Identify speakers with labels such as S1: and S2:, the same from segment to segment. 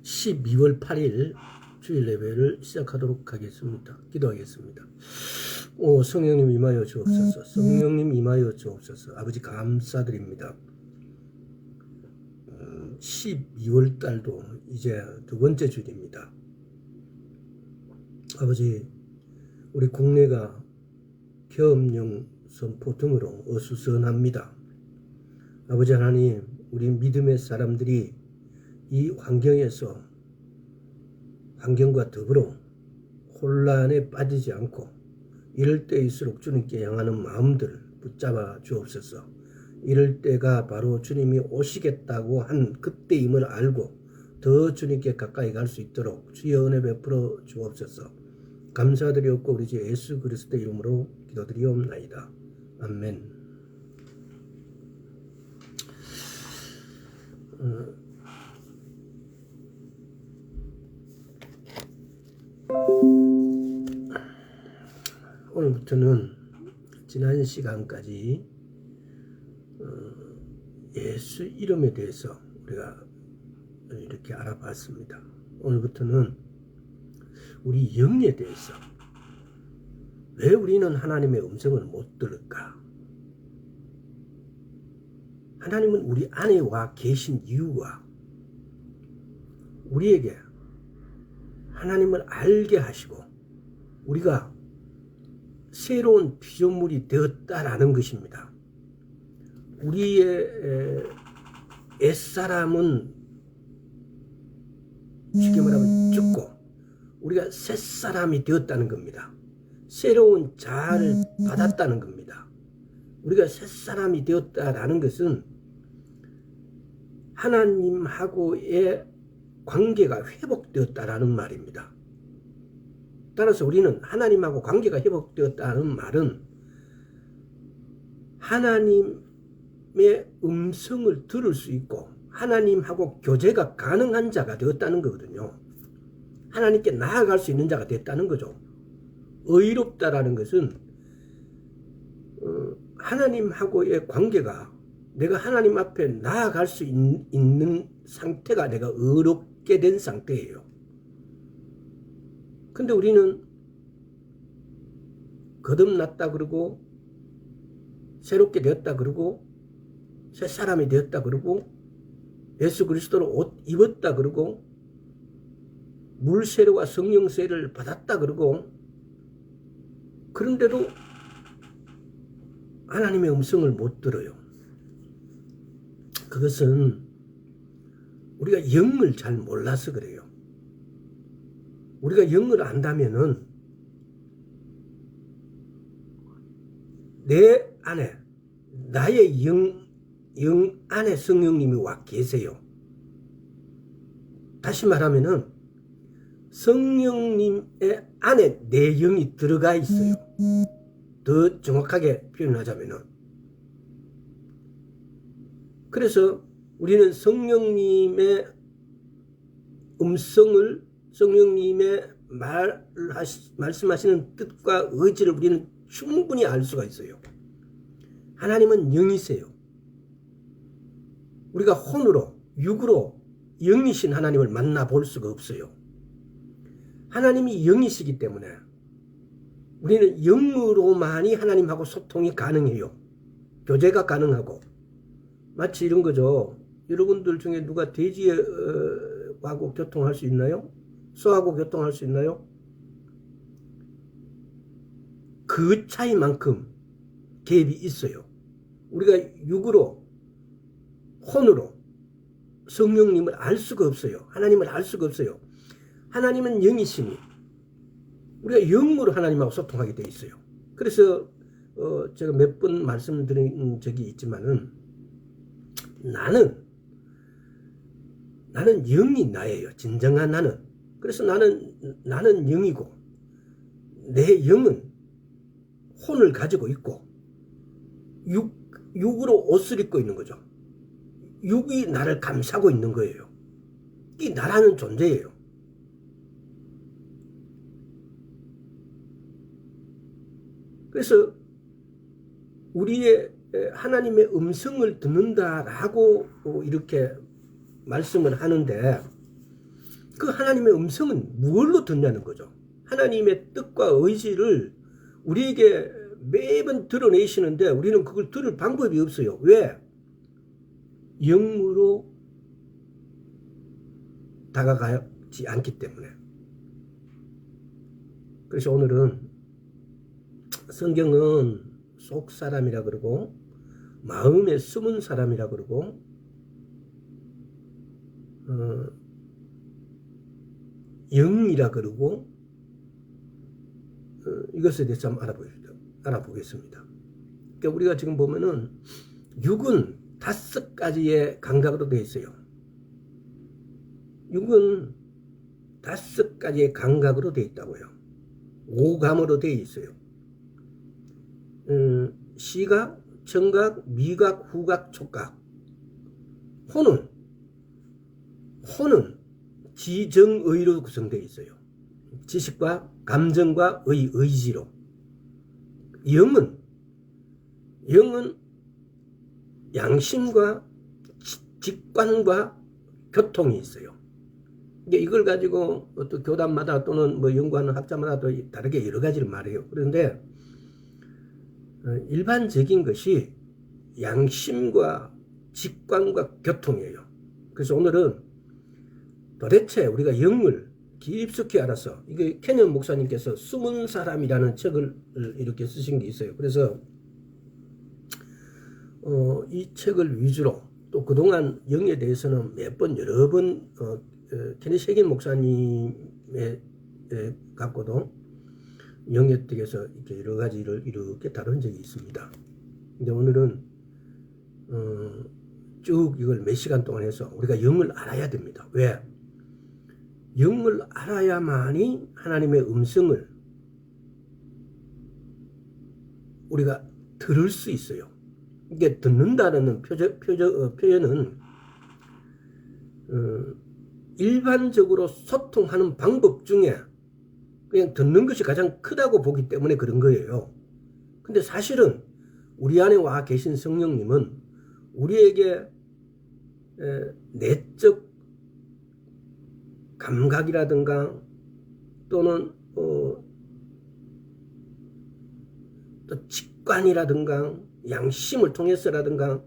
S1: 12월 8일 주일 예배를 시작하도록 하겠습니다. 기도하겠습니다. 성령님 임하여 주옵소서. 성령님 임하여 주옵소서. 아버지 감사드립니다. 12월 달도 이제 두 번째 주일입니다. 아버지, 우리 국내가 계엄령 선포 등으로 어수선합니다. 아버지 하나님, 우리 믿음의 사람들이 이 환경과 더불어 혼란에 빠지지 않고 이럴 때일수록 주님께 향하는 마음들 붙잡아 주옵소서. 이럴 때가 바로 주님이 오시겠다고 한 그때임을 알고 더 주님께 가까이 갈 수 있도록 주여 은혜 베풀어 주옵소서. 감사드리옵고 우리 주 예수 그리스도 이름으로 기도드리옵나이다. 아멘. 오늘부터는 지난 시간까지 예수 이름에 대해서 우리가 이렇게 알아봤습니다. 오늘부터는 우리 영에 대해서, 왜 우리는 하나님의 음성을 못 들을까? 하나님은 우리 안에 와 계신 이유와 우리에게 하나님을 알게 하시고 우리가 새로운 피조물이 되었다라는 것입니다. 우리의 옛사람은 쉽게 말하면 죽고 우리가 새사람이 되었다는 겁니다. 새로운 자아를 받았다는 겁니다. 우리가 새사람이 되었다라는 것은 하나님하고의 관계가 회복되었다라는 말입니다. 따라서 우리는 하나님하고 관계가 회복되었다는 말은 하나님의 음성을 들을 수 있고 하나님하고 교제가 가능한 자가 되었다는 거거든요. 하나님께 나아갈 수 있는 자가 됐다는 거죠. 의롭다라는 것은 하나님하고의 관계가, 내가 하나님 앞에 나아갈 수 있는 상태가 내가 의롭게 된 상태예요. 근데 우리는 거듭났다 그러고 새롭게 되었다 그러고 새 사람이 되었다 그러고 예수 그리스도로 옷 입었다 그러고 물세례와 성령세례를 받았다 그러고, 그런데도 하나님의 음성을 못 들어요. 그것은 우리가 영을 잘 몰라서 그래요. 우리가 영을 안다면은 내 안에, 나의 영 안에 성령님이 와 계세요. 다시 말하면은 성령님의 안에 내 영이 들어가 있어요. 더 정확하게 표현하자면은. 그래서 우리는 성령님의 음성을, 성령님의 말씀하시는 뜻과 의지를 우리는 충분히 알 수가 있어요. 하나님은 영이세요. 우리가 혼으로, 육으로 영이신 하나님을 만나볼 수가 없어요. 하나님이 영이시기 때문에 우리는 영으로만이 하나님하고 소통이 가능해요. 교제가 가능하고. 마치 이런 거죠. 여러분들 중에 누가 돼지하고 교통할 수 있나요? 소하고 교통할 수 있나요? 그 차이만큼 갭이 있어요. 우리가 육으로, 혼으로 성령님을 알 수가 없어요. 하나님을 알 수가 없어요. 하나님은 영이시니 우리가 영으로 하나님하고 소통하게 되어 있어요. 그래서 제가 몇 번 말씀드린 적이 있지만은 나는 영이 나예요. 진정한 나는. 그래서 나는 영이고 내 영은 혼을 가지고 있고 육으로 옷을 입고 있는 거죠. 육이 나를 감싸고 있는 거예요. 이 나라는 존재예요. 그래서 우리의 하나님의 음성을 듣는다라고 이렇게 말씀을 하는데, 그 하나님의 음성은 무엇로 듣냐는 거죠. 하나님의 뜻과 의지를 우리에게 매번 드러내시는데 우리는 그걸 들을 방법이 없어요. 왜? 영으로 다가가지 않기 때문에. 그래서 오늘은 성경은 속 사람이라 그러고 마음에 숨은 사람이라 그러고 영이라 그러고 이것에 대해서 한번 알아보겠습니다. 그러니까 우리가 지금 보면은 육은 5가지의 감각으로 되어 있어요. 육은 5가지의 감각으로 되어 있다고요. 오감으로 되어 있어요. 시각, 청각, 미각, 후각, 촉각. 혼은 지정의로 구성되어 있어요. 지식과 감정과 의지로. 영은 양심과 직관과 교통이 있어요. 이걸 가지고 또 교단마다 또는 뭐 연구하는 학자마다 또 다르게 여러 가지를 말해요. 그런데 일반적인 것이 양심과 직관과 교통이에요. 그래서 오늘은 도대체 우리가 영을 깊숙이 알아서, 이게 캐년 목사님께서 숨은 사람이라는 책을 이렇게 쓰신 게 있어요. 그래서 이 책을 위주로 또 그동안 영에 대해서는 여러 번 케네시 해긴 목사님의 갖고도 영에 대해서 이렇게 여러 가지를 이렇게 다룬 적이 있습니다. 근데 오늘은 쭉 이걸 몇 시간 동안 해서 우리가 영을 알아야 됩니다. 왜? 영을 알아야만이 하나님의 음성을 우리가 들을 수 있어요. 이게 듣는다는 표현은 일반적으로 소통하는 방법 중에 그냥 듣는 것이 가장 크다고 보기 때문에 그런 거예요. 근데 사실은 우리 안에 와 계신 성령님은 우리에게 내적 감각이라든가 또는 또 직관이라든가 양심을 통해서라든가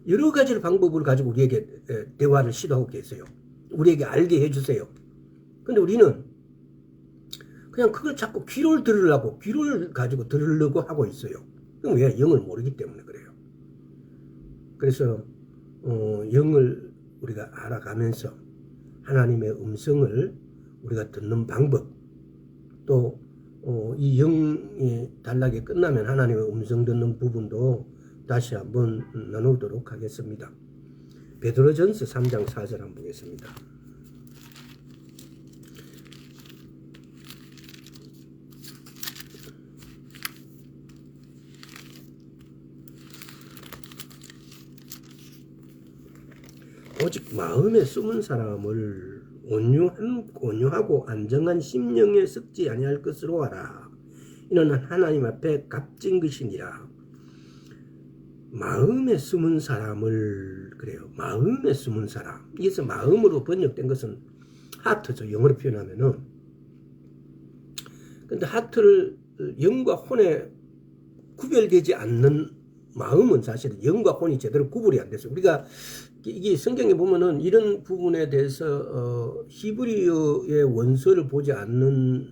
S1: 여러 가지 방법을 가지고 우리에게 대화를 시도하고 계세요. 우리에게 알게 해주세요. 근데 우리는 그냥 그걸 자꾸 귀를 가지고 들으려고 하고 있어요. 그럼 왜? 영을 모르기 때문에 그래요. 그래서 영을 우리가 알아가면서 하나님의 음성을 우리가 듣는 방법, 또 이 영이 단락이 끝나면 하나님의 음성 듣는 부분도 다시 한번 나누도록 하겠습니다. 베드로전서 3장 4절 한번 보겠습니다. 오직 마음에 숨은 사람을 온유하고 안정한 심령에 썩지 아니할 것으로 하라. 이는 하나님 앞에 값진 것이니라. 마음에 숨은 사람을, 그래요. 마음에 숨은 사람. 이게서 마음으로 번역된 것은 하트죠. 영어로 표현하면은. 근데 하트를 영과 혼에 구별되지 않는 마음은 사실은 영과 혼이 제대로 구분이 안 됐어요. 우리가 이게 성경에 보면은 이런 부분에 대해서 히브리어의 원서를 보지 않으면은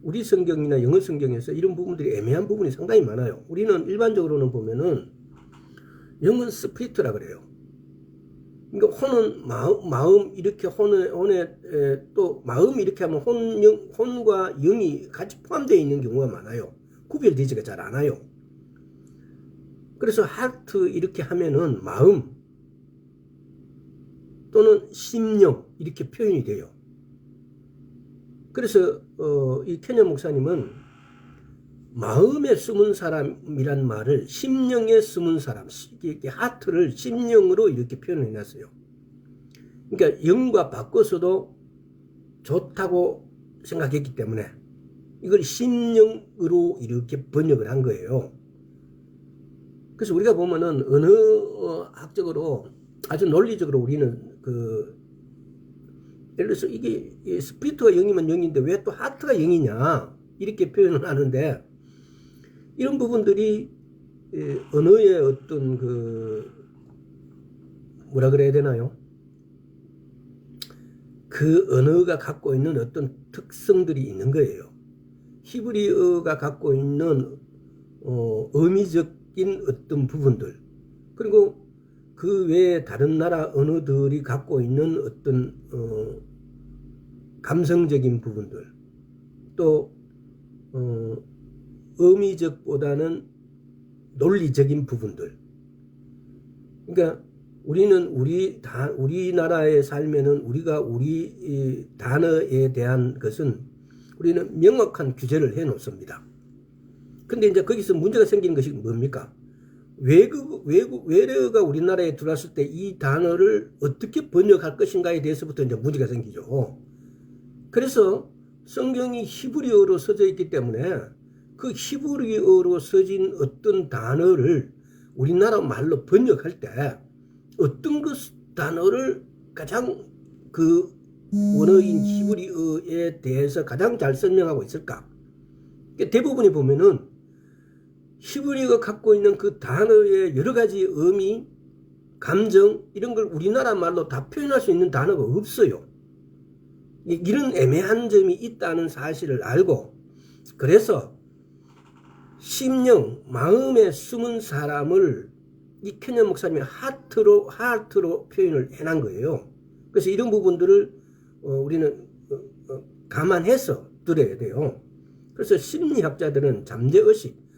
S1: 우리 성경이나 영어 성경에서 이런 부분들이 애매한 부분이 상당히 많아요. 우리는 일반적으로는 보면은 영은 스피리트라 그래요. 그러니까 혼은 마음 이렇게 혼에 또 마음 이렇게 하면 혼과 영이 같이 포함되어 있는 경우가 많아요. 구별되지가 잘 않아요. 그래서 하트 이렇게 하면은 마음 또는 심령 이렇게 표현이 돼요. 그래서 이 캐년 목사님은 마음에 숨은 사람이란 말을 심령에 숨은 사람, 이렇게 하트를 심령으로 이렇게 표현해 놨어요. 그러니까 영과 바꿔서도 좋다고 생각했기 때문에 이걸 심령으로 이렇게 번역을 한 거예요. 그래서 우리가 보면은 어느 학적으로 아주 논리적으로 우리는 그 예를 들어서 이게 스피리트가 0이면 0인데 왜 또 하트가 0이냐 이렇게 표현을 하는데, 이런 부분들이 언어의 어떤 뭐라 그래야 되나요? 그 언어가 갖고 있는 어떤 특성들이 있는 거예요. 히브리어가 갖고 있는 의미적인 어떤 부분들, 그리고 그 외에 다른 나라 언어들이 갖고 있는 어떤 감성적인 부분들, 또 의미적보다는 논리적인 부분들. 그러니까 우리는 우리나라에 살면은 우리가 우리 단어에 대한 것은 우리는 명확한 규제를 해 놓습니다. 근데 이제 거기서 문제가 생기는 것이 뭡니까? 외래어가 우리나라에 들어왔을 때 이 단어를 어떻게 번역할 것인가에 대해서부터 이제 문제가 생기죠. 그래서 성경이 히브리어로 써져 있기 때문에 그 히브리어로 써진 어떤 단어를 우리나라 말로 번역할 때 어떤 그 단어를 가장 그 원어인 히브리어에 대해서 가장 잘 설명하고 있을까? 대부분이 보면은 히브리어가 갖고 있는 그 단어의 여러 가지 의미, 감정, 이런 걸 우리나라 말로 다 표현할 수 있는 단어가 없어요. 이런 애매한 점이 있다는 사실을 알고, 그래서 심령, 마음에 숨은 사람을 이 켄연 목사님이 하트로 표현을 해놓은 거예요. 그래서 이런 부분들을 우리는 감안해서 들어야 돼요. 그래서 심리학자들은 잠재의식,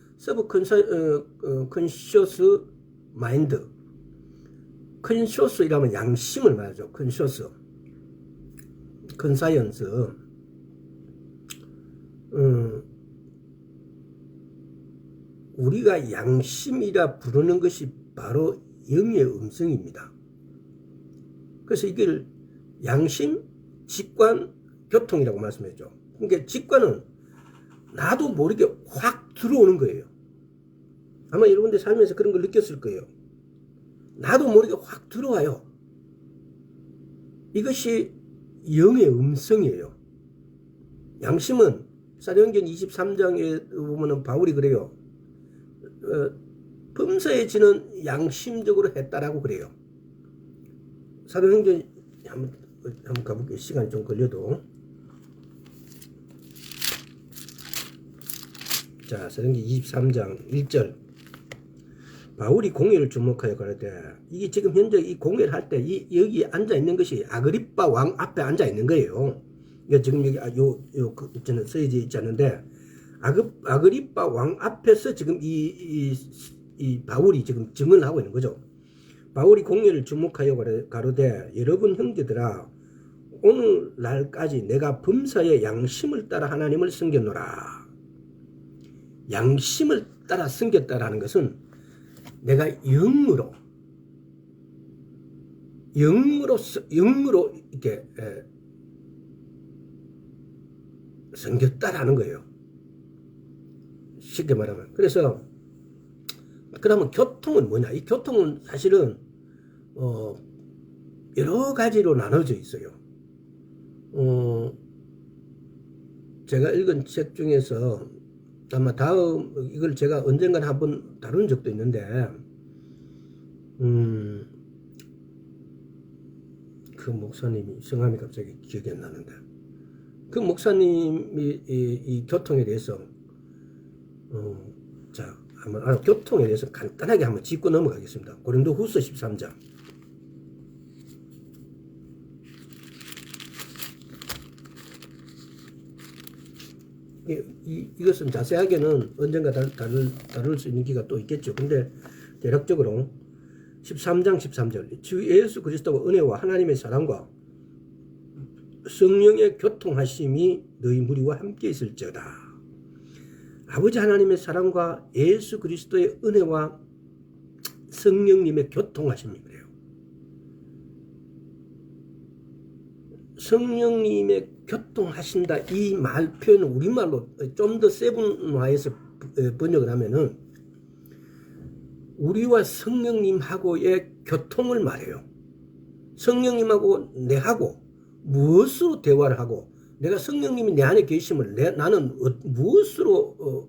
S1: 컨셔스 마인드, 컨셔스이라면 양심을 말하죠. 컨셔스, 컨사이언스, 우리가 양심이라 부르는 것이 바로 영의 음성입니다. 그래서 이걸 양심, 직관, 교통이라고 말씀했죠. 그러니까 직관은 나도 모르게 확 들어오는 거예요. 아마 여러분들 살면서 그런 걸 느꼈을 거예요. 나도 모르게 확 들어와요. 이것이 영의 음성이에요. 양심은 사도행전 23장에 보면은 바울이 그래요. 범사에 지는 양심적으로 했다라고 그래요. 사도행전 한번 가볼게요. 시간이 좀 걸려도. 자, 사도행전 23장 1절. 바울이 공회를 주목하여 가로되, 이게 지금 현재 이 공회를 할 때 여기 앉아 있는 것이 아그리빠 왕 앞에 앉아 있는 거예요. 이거 지금 여기 저는 써져 있지 않는데, 아그리빠 왕 앞에서 지금 이 바울이 지금 증언을 하고 있는 거죠. 바울이 공회를 주목하여 가로되, 여러분 형제들아, 오늘날까지 내가 범사의 양심을 따라 하나님을 섬겼노라. 양심을 따라 섬겼다라는 것은 내가 영으로 이렇게 섬겼다라는 거예요. 쉽게 말하면. 그래서 그러면 교통은 뭐냐? 이 교통은 사실은 여러 가지로 나눠져 있어요. 제가 읽은 책 중에서 아마 이걸 제가 언젠가 한번 다룬 적도 있는데, 그 목사님이 성함이 갑자기 기억이 안 나는데, 그 목사님이 이 교통에 대해서 자, 한번 교통에 대해서 간단하게 한번 짚고 넘어가겠습니다. 고린도후서 13장. 이것은 자세하게는 언젠가 다룰 수 있는 기가 또 있겠죠. 근데 대략적으로 13장 13절. 주 예수 그리스도와 은혜와 하나님의 사랑과 성령의 교통하심이 너희 무리와 함께 있을지어다. 아버지 하나님의 사랑과 예수 그리스도의 은혜와 성령님의 교통하심이 그래요. 성령님의 교통하신다, 이 말 표현을 우리말로 좀 더 세분화해서 번역을 하면은 우리와 성령님하고의 교통을 말해요. 성령님하고 내하고 무엇으로 대화를 하고 내가 성령님이 내 안에 계심을 나는 무엇으로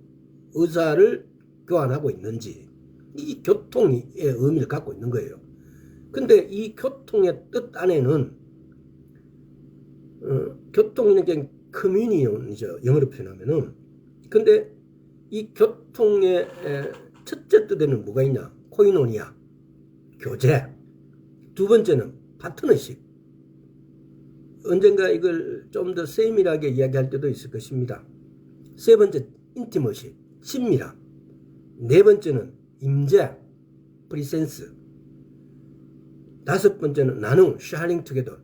S1: 의사를 교환하고 있는지 이 교통의 의미를 갖고 있는 거예요. 근데 이 교통의 뜻 안에는 교통이는 그냥 커뮤니온이죠. 영어로 표현하면은. 근데 이 교통의 첫째 뜻에는 뭐가 있냐? 코이노니아, 교제. 두 번째는 파트너십. 언젠가 이걸 좀 더 세밀하게 이야기할 때도 있을 것입니다. 세 번째, 인티머시, 친밀함. 네 번째는 임재, 프리센스. 다섯 번째는 나눔, sharing together.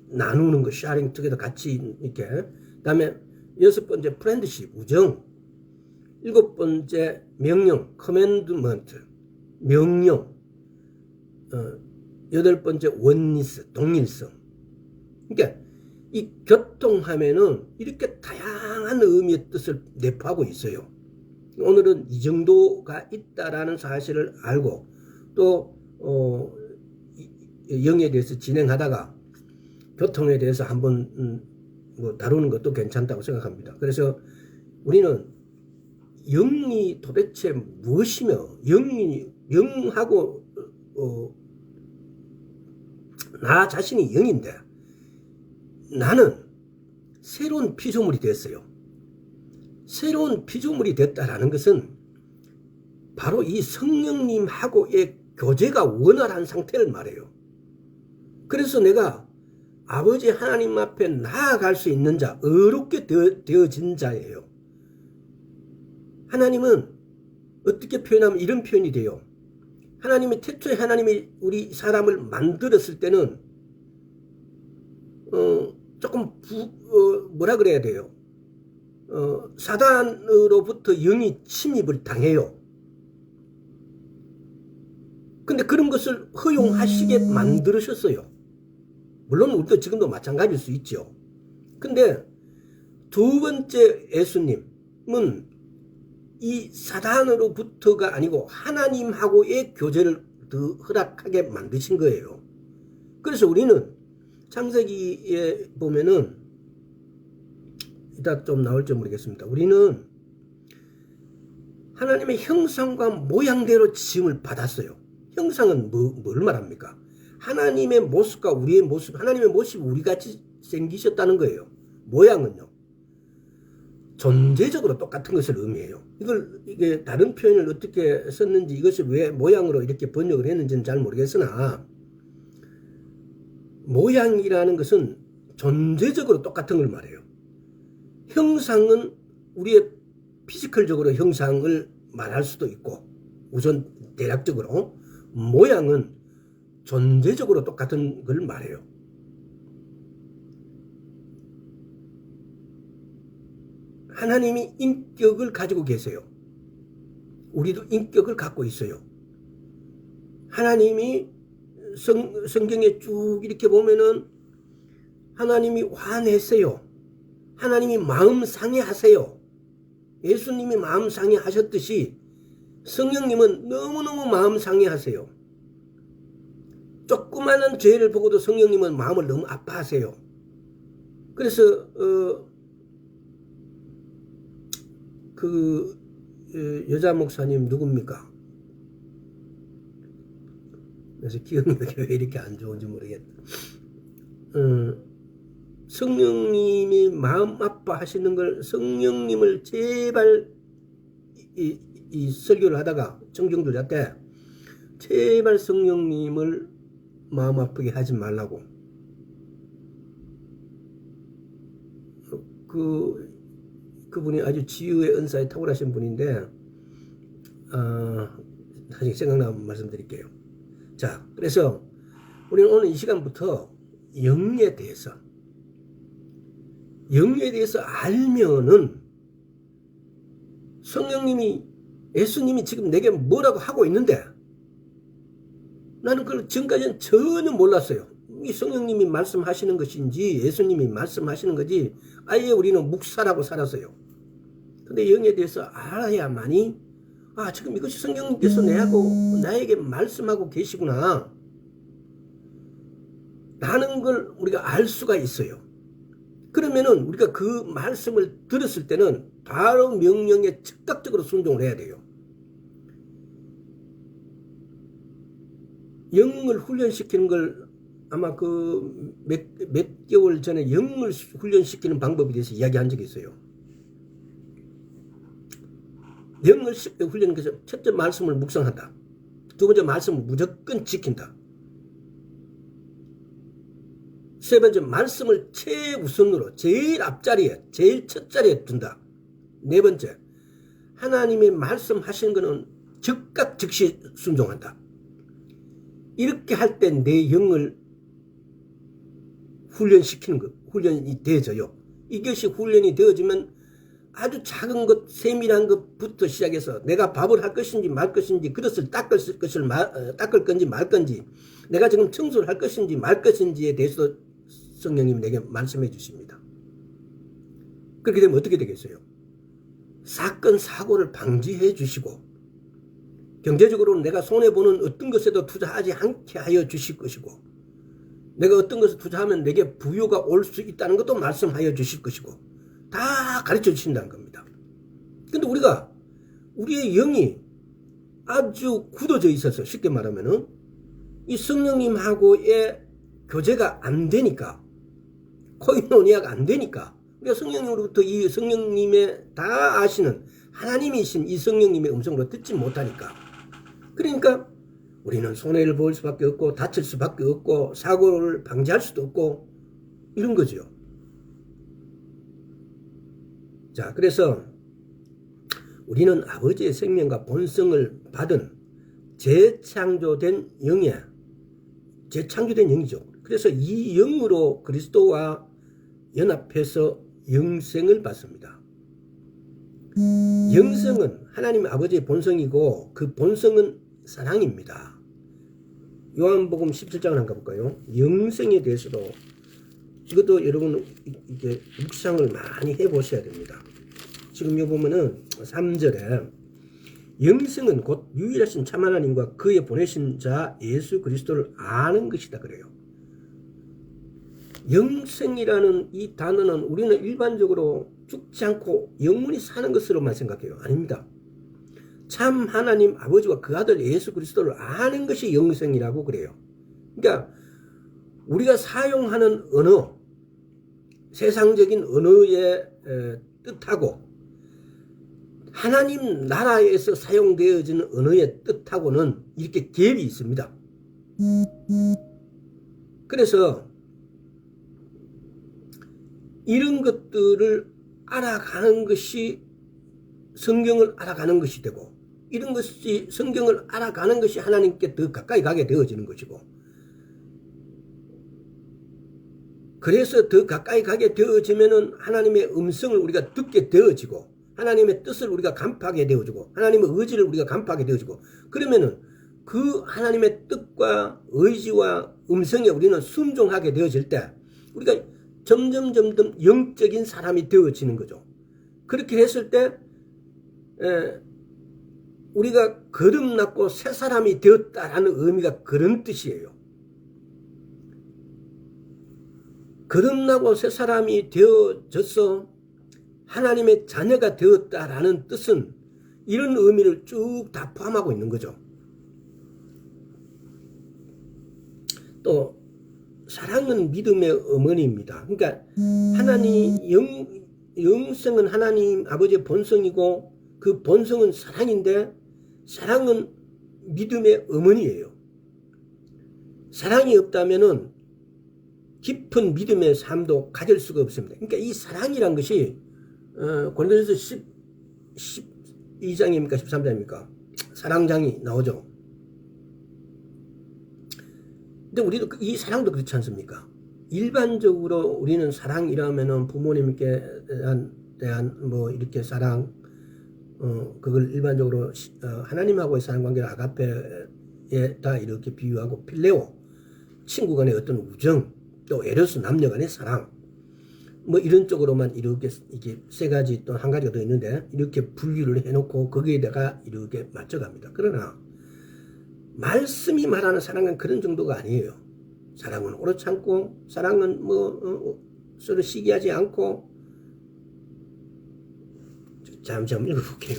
S1: 나누는 거, sharing together 같이 이렇게. 그다음에 여섯 번째, friendship, 우정. 일곱 번째, 명령, commandment, 명령. 여덟 번째, oneness, 동일성. 그러니까 이 교통하면은 이렇게 다양한 의미의 뜻을 내포하고 있어요. 오늘은 이 정도가 있다라는 사실을 알고 또 영에 대해서 진행하다가 교통에 대해서 한번 뭐 다루는 것도 괜찮다고 생각합니다. 그래서 우리는 영이 도대체 무엇이며 영하고 나 자신이 영인데 나는 새로운 피조물이 됐어요. 새로운 피조물이 됐다라는 것은 바로 이 성령님하고의 교제가 원활한 상태를 말해요. 그래서 내가 아버지 하나님 앞에 나아갈 수 있는 자, 의롭게 되어진 자예요. 하나님은 어떻게 표현하면 이런 표현이 돼요. 하나님이 태초에 하나님이 우리 사람을 만들었을 때는 조금 뭐라 그래야 돼요. 사단으로부터 영이 침입을 당해요. 근데 그런 것을 허용하시게 만들으셨어요. 물론 우리도 지금도 마찬가지일 수 있죠. 근데 두 번째 예수님은 이 사단으로부터가 아니고 하나님하고의 교제를 더 허락하게 만드신 거예요. 그래서 우리는 창세기에 보면은 이따 좀 나올지 모르겠습니다. 우리는 하나님의 형상과 모양대로 지음을 받았어요. 형상은 뭘 말합니까? 하나님의 모습과 우리의 모습, 하나님의 모습이 우리같이 생기셨다는 거예요. 모양은요. 존재적으로 똑같은 것을 의미해요. 이게 다른 표현을 어떻게 썼는지 이것이 왜 모양으로 이렇게 번역을 했는지는 잘 모르겠으나 모양이라는 것은 존재적으로 똑같은 걸 말해요. 형상은 우리의 피지컬적으로 형상을 말할 수도 있고 우선 대략적으로 모양은 존재적으로 똑같은 걸 말해요. 하나님이 인격을 가지고 계세요. 우리도 인격을 갖고 있어요. 하나님이 성경에 쭉 이렇게 보면은 하나님이 화내세요. 하나님이 마음 상해하세요. 예수님이 마음 상해하셨듯이 성령님은 너무너무 마음 상해하세요. 조그마한 죄를 보고도 성령님은 마음을 너무 아파하세요. 그래서 그 여자 목사님 누굽니까? 그래서 기억력이 왜 이렇게 안 좋은지 모르겠다. 성령님이 마음 아파하시는 걸 성령님을 제발 이 설교를 하다가 청중들한테 제발 성령님을 마음 아프게 하지 말라고. 그분이 아주 지유의 은사에 탁월하신 분인데 나중에 생각나면 말씀드릴게요. 자, 그래서 우리는 오늘 이 시간부터 영에 대해서 알면은 성령님이 예수님이 지금 내게 뭐라고 하고 있는데 나는 그걸 지금까지는 전혀 몰랐어요. 이 성령님이 말씀하시는 것인지 예수님이 말씀하시는 거지 아예 우리는 묵살하고 살았어요. 근데 영에 대해서 알아야만이 지금 이것이 성령님께서 나에게 말씀하고 계시구나. 라는 걸 우리가 알 수가 있어요. 그러면은 우리가 그 말씀을 들었을 때는 바로 명령에 즉각적으로 순종을 해야 돼요. 영을 훈련시키는 걸 아마 그 몇 개월 전에 영을 훈련시키는 방법에 대해서 이야기한 적이 있어요. 영을 훈련하는 것은 첫째 말씀을 묵상한다. 두 번째 말씀을 무조건 지킨다. 세 번째 말씀을 최우선으로 제일 앞자리에 제일 첫자리에 둔다. 네 번째 하나님의 말씀하시는 것은 즉각 즉시 순종한다. 이렇게 할 때 내 영을 훈련시키는 것, 훈련이 되어져요. 이것이 훈련이 되어지면 아주 작은 것, 세밀한 것부터 시작해서 내가 밥을 할 것인지 말 것인지, 그릇을 닦을 건지 말 건지, 내가 지금 청소를 할 것인지 말 것인지에 대해서도 성령님이 내게 말씀해 주십니다. 그렇게 되면 어떻게 되겠어요? 사건, 사고를 방지해 주시고, 경제적으로는 내가 손해보는 어떤 것에도 투자하지 않게 하여 주실 것이고, 내가 어떤 것을 투자하면 내게 부유가 올 수 있다는 것도 말씀하여 주실 것이고, 다 가르쳐 주신다는 겁니다. 근데 우리가 우리의 영이 아주 굳어져 있어서, 쉽게 말하면은 이 성령님하고의 교제가 안 되니까, 코이노니아가 안 되니까, 우리가 성령님으로부터 이 성령님의 다 아시는 하나님이신 이 성령님의 음성으로 듣지 못하니까, 그러니까 우리는 손해를 볼 수밖에 없고 다칠 수밖에 없고 사고를 방지할 수도 없고 이런 거죠. 자, 그래서 우리는 아버지의 생명과 본성을 받은 재창조된 영이죠. 그래서 이 영으로 그리스도와 연합해서 영생을 받습니다. 영성은 하나님 아버지의 본성이고 그 본성은 사랑입니다. 요한복음 17장을 한번 가볼까요? 영생에 대해서도 이것도 여러분 이게 묵상을 많이 해보셔야 됩니다. 지금 요 보면은 3절에 영생은 곧 유일하신 참 하나님과 그의 보내신 자 예수 그리스도를 아는 것이다 그래요. 영생이라는 이 단어는 우리는 일반적으로 죽지 않고 영원히 사는 것으로만 생각해요. 아닙니다. 참 하나님 아버지와 그 아들 예수 그리스도를 아는 것이 영생이라고 그래요. 그러니까 우리가 사용하는 언어, 세상적인 언어의 뜻하고 하나님 나라에서 사용되어지는 언어의 뜻하고는 이렇게 갭이 있습니다. 그래서 이런 것들을 알아가는 것이 성경을 알아가는 것이 되고, 이런 것이 성경을 알아가는 것이 하나님께 더 가까이 가게 되어지는 것이고, 그래서 더 가까이 가게 되어지면은 하나님의 음성을 우리가 듣게 되어지고, 하나님의 뜻을 우리가 간파하게 되어지고, 하나님의 의지를 우리가 간파하게 되어지고, 그러면은 그 하나님의 뜻과 의지와 음성에 우리는 순종하게 되어질 때 우리가 점점 영적인 사람이 되어지는 거죠. 그렇게 했을 때 우리가 거듭났고 새 사람이 되었다라는 의미가 그런 뜻이에요. 거듭나고 새 사람이 되어져서 하나님의 자녀가 되었다라는 뜻은 이런 의미를 쭉 다 포함하고 있는 거죠. 또 사랑은 믿음의 어머니입니다. 그러니까 하나님 영성은 하나님 아버지의 본성이고 그 본성은 사랑인데 사랑은 믿음의 어머니예요. 사랑이 없다면은 깊은 믿음의 삶도 가질 수가 없습니다. 그러니까 이 사랑이란 것이 고린도전서 12장입니까 13장입니까? 사랑장이 나오죠. 근데 우리도 이 사랑도 그렇지 않습니까? 일반적으로 우리는 사랑이라면은 부모님께 대한 뭐 이렇게 사랑, 그걸 일반적으로 하나님하고의 사랑 관계를 아가페에다 이렇게 비유하고, 필레오, 친구 간의 어떤 우정, 또 에로스 남녀 간의 사랑, 뭐 이런 쪽으로만 이렇게 이게 세 가지 또 한 가지가 더 있는데 이렇게 분류를 해놓고 거기에다가 이렇게 맞춰갑니다. 그러나 말씀이 말하는 사랑은 그런 정도가 아니에요. 사랑은 오래 참고, 사랑은 서로 시기하지 않고. 잠시 한번 읽어볼게요.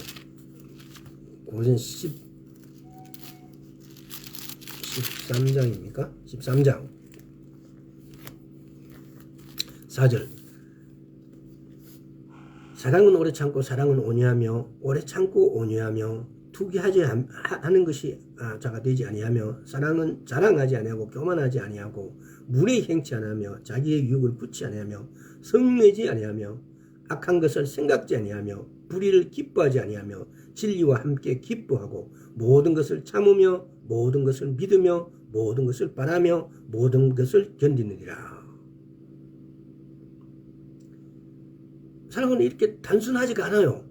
S1: 고린도전 13장입니까? 13장 4절. 사랑은 오래 참고 사랑은 온유하며 오래 참고 온유하며 투기하지 하는 것이 자가 되지 아니하며 사랑은 자랑하지 아니하고 교만하지 아니하고 물에 행치 아니하며 자기의 유익을 굳지 아니하며 성내지 아니하며 악한 것을 생각지 아니하며 불의를 기뻐하지 아니하며 진리와 함께 기뻐하고 모든 것을 참으며 모든 것을 믿으며 모든 것을 바라며 모든 것을 견디느니라. 사랑은 이렇게 단순하지가 않아요.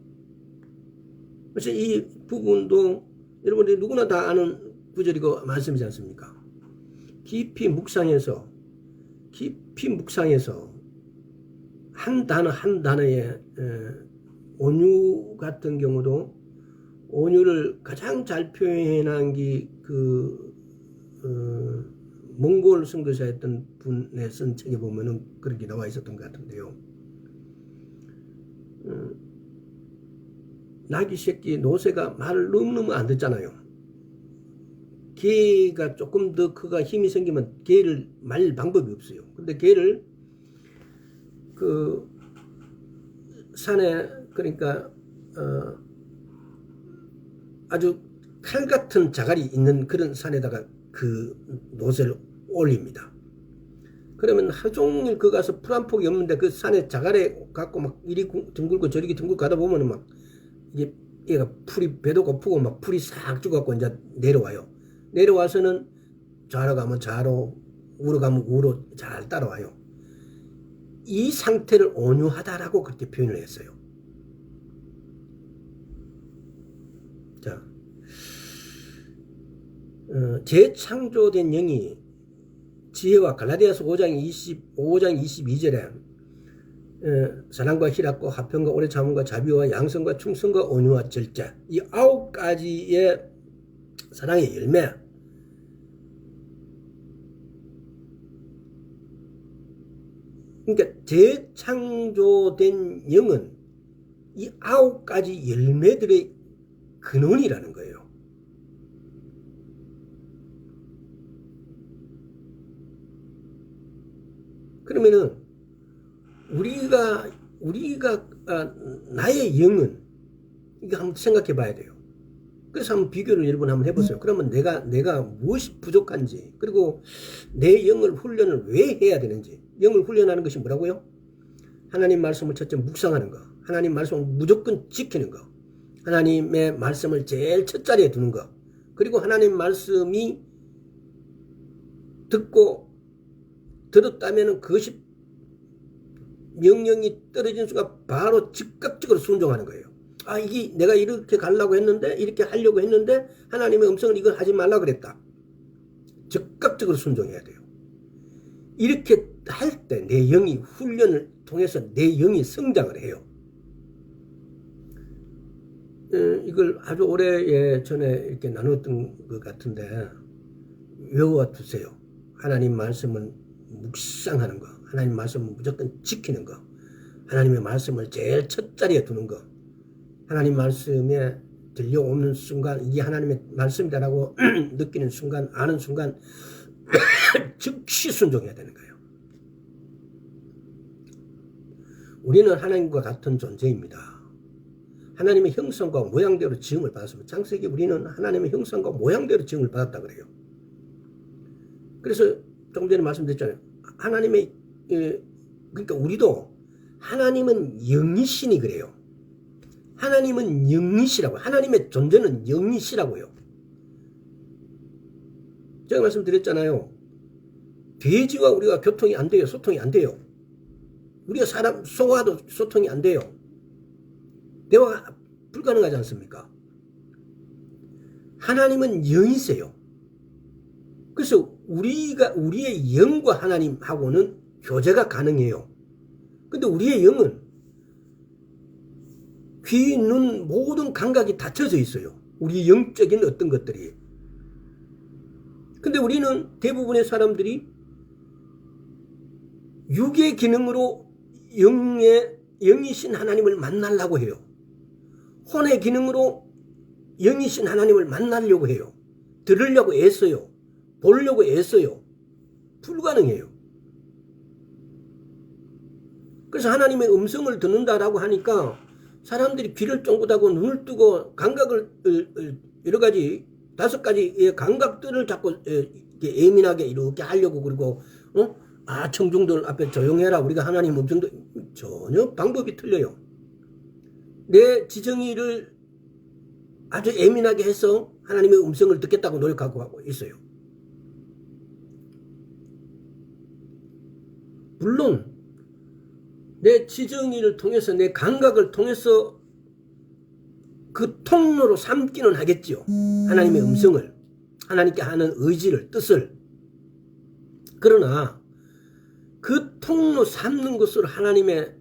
S1: 그래서 이 부분도 여러분들이 누구나 다 아는 구절이고 말씀이지 않습니까? 깊이 묵상해서 한 단어 한 단어에 온유 같은 경우도 온유를 가장 잘 표현한 게 몽골 선교사였던 분의 쓴 책에 보면은 그렇게 나와 있었던 것 같은데요. 나귀 새끼 노새가 말을 너무너무 안 듣잖아요. 개가 조금 더 크가 힘이 생기면 개를 말 방법이 없어요. 근데 개를 그 산에 그러니까 아주 칼 같은 자갈이 있는 그런 산에다가 그 노새를 올립니다. 그러면 하루 종일 그 가서 풀 한 폭이 없는데 그 산에 자갈에 갖고 막 이리 둥글고 저리 둥글고 가다 보면은 막 이게 얘가 풀이 배도 고프고 막 풀이 싹 죽어갖고 이제 내려와요. 내려와서는 좌로 가면 좌로, 우로 가면 우로 잘 따라와요. 이 상태를 온유하다라고 그렇게 표현을 했어요. 자, 재창조된 영이 지혜와 갈라디아서 5장 22절에 사랑과 희락과 화평과 오래 참음과 자비와 양성과 충성과 온유와 절제, 이 9가지의 사랑의 열매, 그러니까 재창조된 영은 이 9가지 열매들의 근원이라는 거예요. 그러면은 우리가 나의 영은 이거 한번 생각해 봐야 돼요. 그래서 한번 비교를 여러분 한번 해보세요. 그러면 내가 무엇이 부족한지, 그리고 내 영을 훈련을 왜 해야 되는지. 영을 훈련하는 것이 뭐라고요? 하나님 말씀을 첫째 묵상하는 거, 하나님 말씀을 무조건 지키는 거, 하나님의 말씀을 제일 첫 자리에 두는 거, 그리고 하나님 말씀이 들었다면 그것이 명령이 떨어진 순간 바로 즉각적으로 순종하는 거예요. 이게 내가 이렇게 가려고 했는데, 이렇게 하려고 했는데 하나님의 음성은 이걸 하지 말라 그랬다. 즉각적으로 순종해야 돼요. 이렇게 할 때 내 영이 훈련을 통해서 내 영이 성장을 해요. 이걸 아주 오래 전에 이렇게 나눴던 것 같은데 외워 두세요. 하나님 말씀을 묵상하는 거, 하나님 말씀을 무조건 지키는 거, 하나님의 말씀을 제일 첫 자리에 두는 거, 하나님 말씀에 들려오는 순간 이게 하나님의 말씀이다라고 느끼는 순간, 아는 순간 즉시 순종해야 되는 거예요. 우리는 하나님과 같은 존재입니다. 하나님의 형상과 모양대로 지음을 받았습니다. 창세기 우리는 하나님의 형상과 모양대로 지음을 받았다 그래요. 그래서 조금 전에 말씀드렸잖아요. 하나님의 그러니까 우리도 하나님은 영이시니 그래요. 하나님은 영이시라고요. 하나님의 존재는 영이시라고요. 제가 말씀드렸잖아요. 돼지와 우리가 교통이 안 돼요. 소통이 안 돼요. 우리가 사람, 소와도 소통이 안 돼요. 대화가 불가능하지 않습니까? 하나님은 영이세요. 그래서 우리의 영과 하나님하고는 교제가 가능해요. 근데 우리의 영은 귀, 눈, 모든 감각이 닫혀져 있어요. 우리 영적인 어떤 것들이. 근데 우리는 대부분의 사람들이 육의 기능으로 영이신 하나님을 만나려고 해요. 혼의 기능으로 영이신 하나님을 만나려고 해요. 들으려고 애써요. 보려고 애써요. 불가능해요. 그래서 하나님의 음성을 듣는다라고 하니까 사람들이 귀를 쫑긋하고 눈을 뜨고 감각을 여러 가지 5가지 감각들을 자꾸 예민하게 이렇게 하려고 그러고 청중들 앞에 조용해라 우리가 하나님 음성도 전혀 방법이 틀려요. 내 지정의를 아주 예민하게 해서 하나님의 음성을 듣겠다고 노력하고 있어요. 물론 내 지정의를 통해서 내 감각을 통해서 그 통로로 삼기는 하겠지요. 하나님의 음성을, 하나님께 하는 의지를, 뜻을. 그러나 그 통로 삼는 것으로 하나님의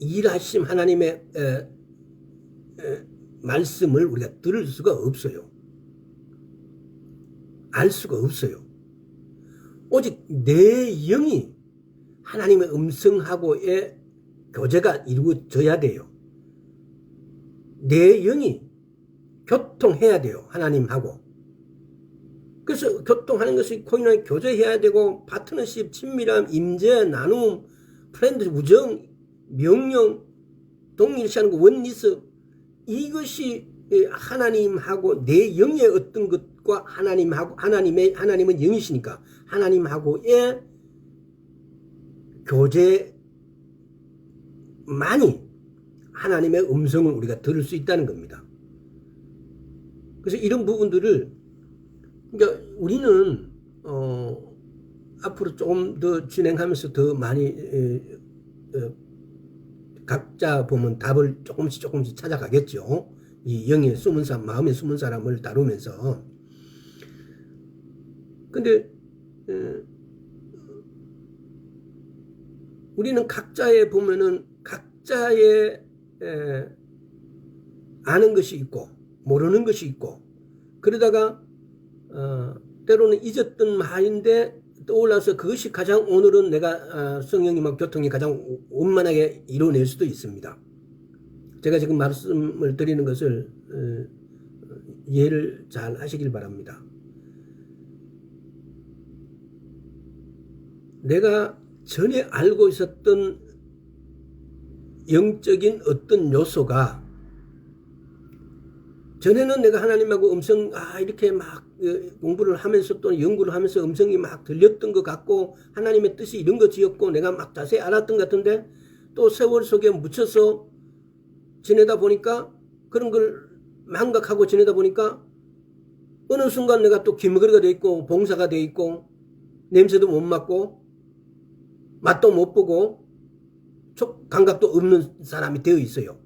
S1: 일하심, 하나님의 말씀을 우리가 들을 수가 없어요. 알 수가 없어요. 오직 내 영이 하나님의 음성하고의 교제가 이루어져야 돼요. 내 영이 교통해야 돼요. 하나님하고. 그래서 교통하는 것이 코인에 교제해야 되고 파트너십, 친밀함, 임재, 나눔, 프렌드, 우정, 명령, 동일시하는 거, 원리스 이것이 하나님하고 내 영의 어떤 것과 하나님은 영이시니까 하나님하고의 교제만이 하나님의 음성을 우리가 들을 수 있다는 겁니다. 그래서 이런 부분들을 그러니까 우리는 앞으로 조금 더 진행하면서 더 많이 각자 보면 답을 조금씩 찾아가겠죠. 이 영의 숨은 사람, 마음의 숨은 사람을 다루면서. 근데 우리는 각자의 보면은 각자의 아는 것이 있고 모르는 것이 있고 그러다가 때로는 잊었던 말인데 떠올라서 그것이 가장 오늘은 내가 성령님과 교통이 가장 원만하게 이루어낼 수도 있습니다. 제가 지금 말씀을 드리는 것을 이해를 잘 하시길 바랍니다. 내가 전에 알고 있었던 영적인 어떤 요소가 전에는 내가 하나님하고 음성 이렇게 막 공부를 하면서 또 연구를 하면서 음성이 막 들렸던 것 같고 하나님의 뜻이 이런 것이었고 내가 막 자세히 알았던 것 같은데 또 세월 속에 묻혀서 지내다 보니까 그런 걸 망각하고 지내다 보니까 어느 순간 내가 또 귀머거리가 돼 있고 봉사가 돼 있고 냄새도 못 맡고 맛도 못 보고 감각도 없는 사람이 되어 있어요.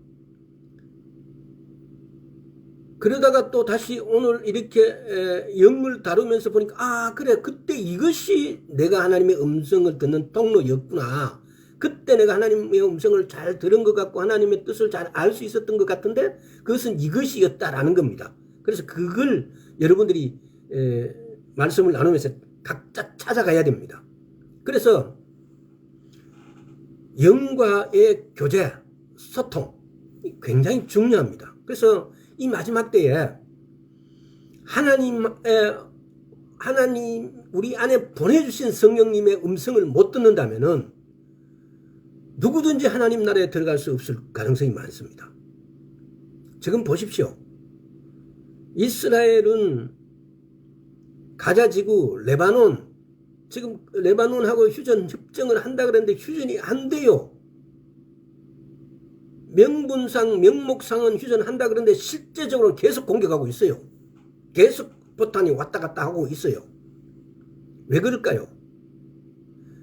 S1: 그러다가 또 다시 오늘 이렇게 영을 다루면서 보니까 그래 그때 이것이 내가 하나님의 음성을 듣는 통로였구나. 그때 내가 하나님의 음성을 잘 들은 것 같고 하나님의 뜻을 잘 알 수 있었던 것 같은데 그것은 이것이었다라는 겁니다. 그래서 그걸 여러분들이 말씀을 나누면서 각자 찾아가야 됩니다. 그래서 영과의 교제, 소통 굉장히 중요합니다. 그래서 이 마지막 때에 하나님 우리 안에 보내주신 성령님의 음성을 못 듣는다면은 누구든지 하나님 나라에 들어갈 수 없을 가능성이 많습니다. 지금 보십시오. 이스라엘은 가자지구, 레바논 지금 레바논하고 휴전 협정을 한다 그랬는데 휴전이 안 돼요. 명분상 명목상은 휴전한다 그런데 실제적으로 계속 공격하고 있어요. 계속 포탄이 왔다 갔다 하고 있어요. 왜 그럴까요?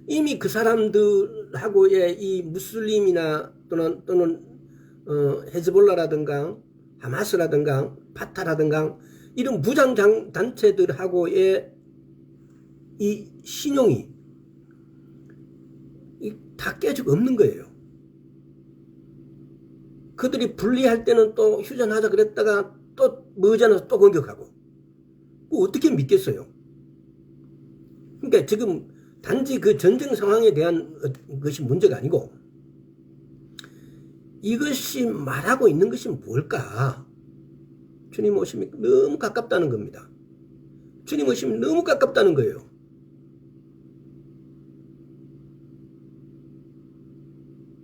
S1: 이미 그 사람들하고의 이 무슬림이나 또는 헤즈볼라라든가 하마스라든가 파타라든가 이런 무장 단체들하고의 이 신용이 다 깨지고 없는 거예요. 그들이 분리할 때는 또 휴전하자 그랬다가 또 머지않아서 또 공격하고 어떻게 믿겠어요? 그러니까 지금 단지 그 전쟁 상황에 대한 것이 문제가 아니고 이것이 말하고 있는 것이 뭘까? 주님 오심이 너무 가깝다는 겁니다. 주님 오심이 너무 가깝다는 거예요.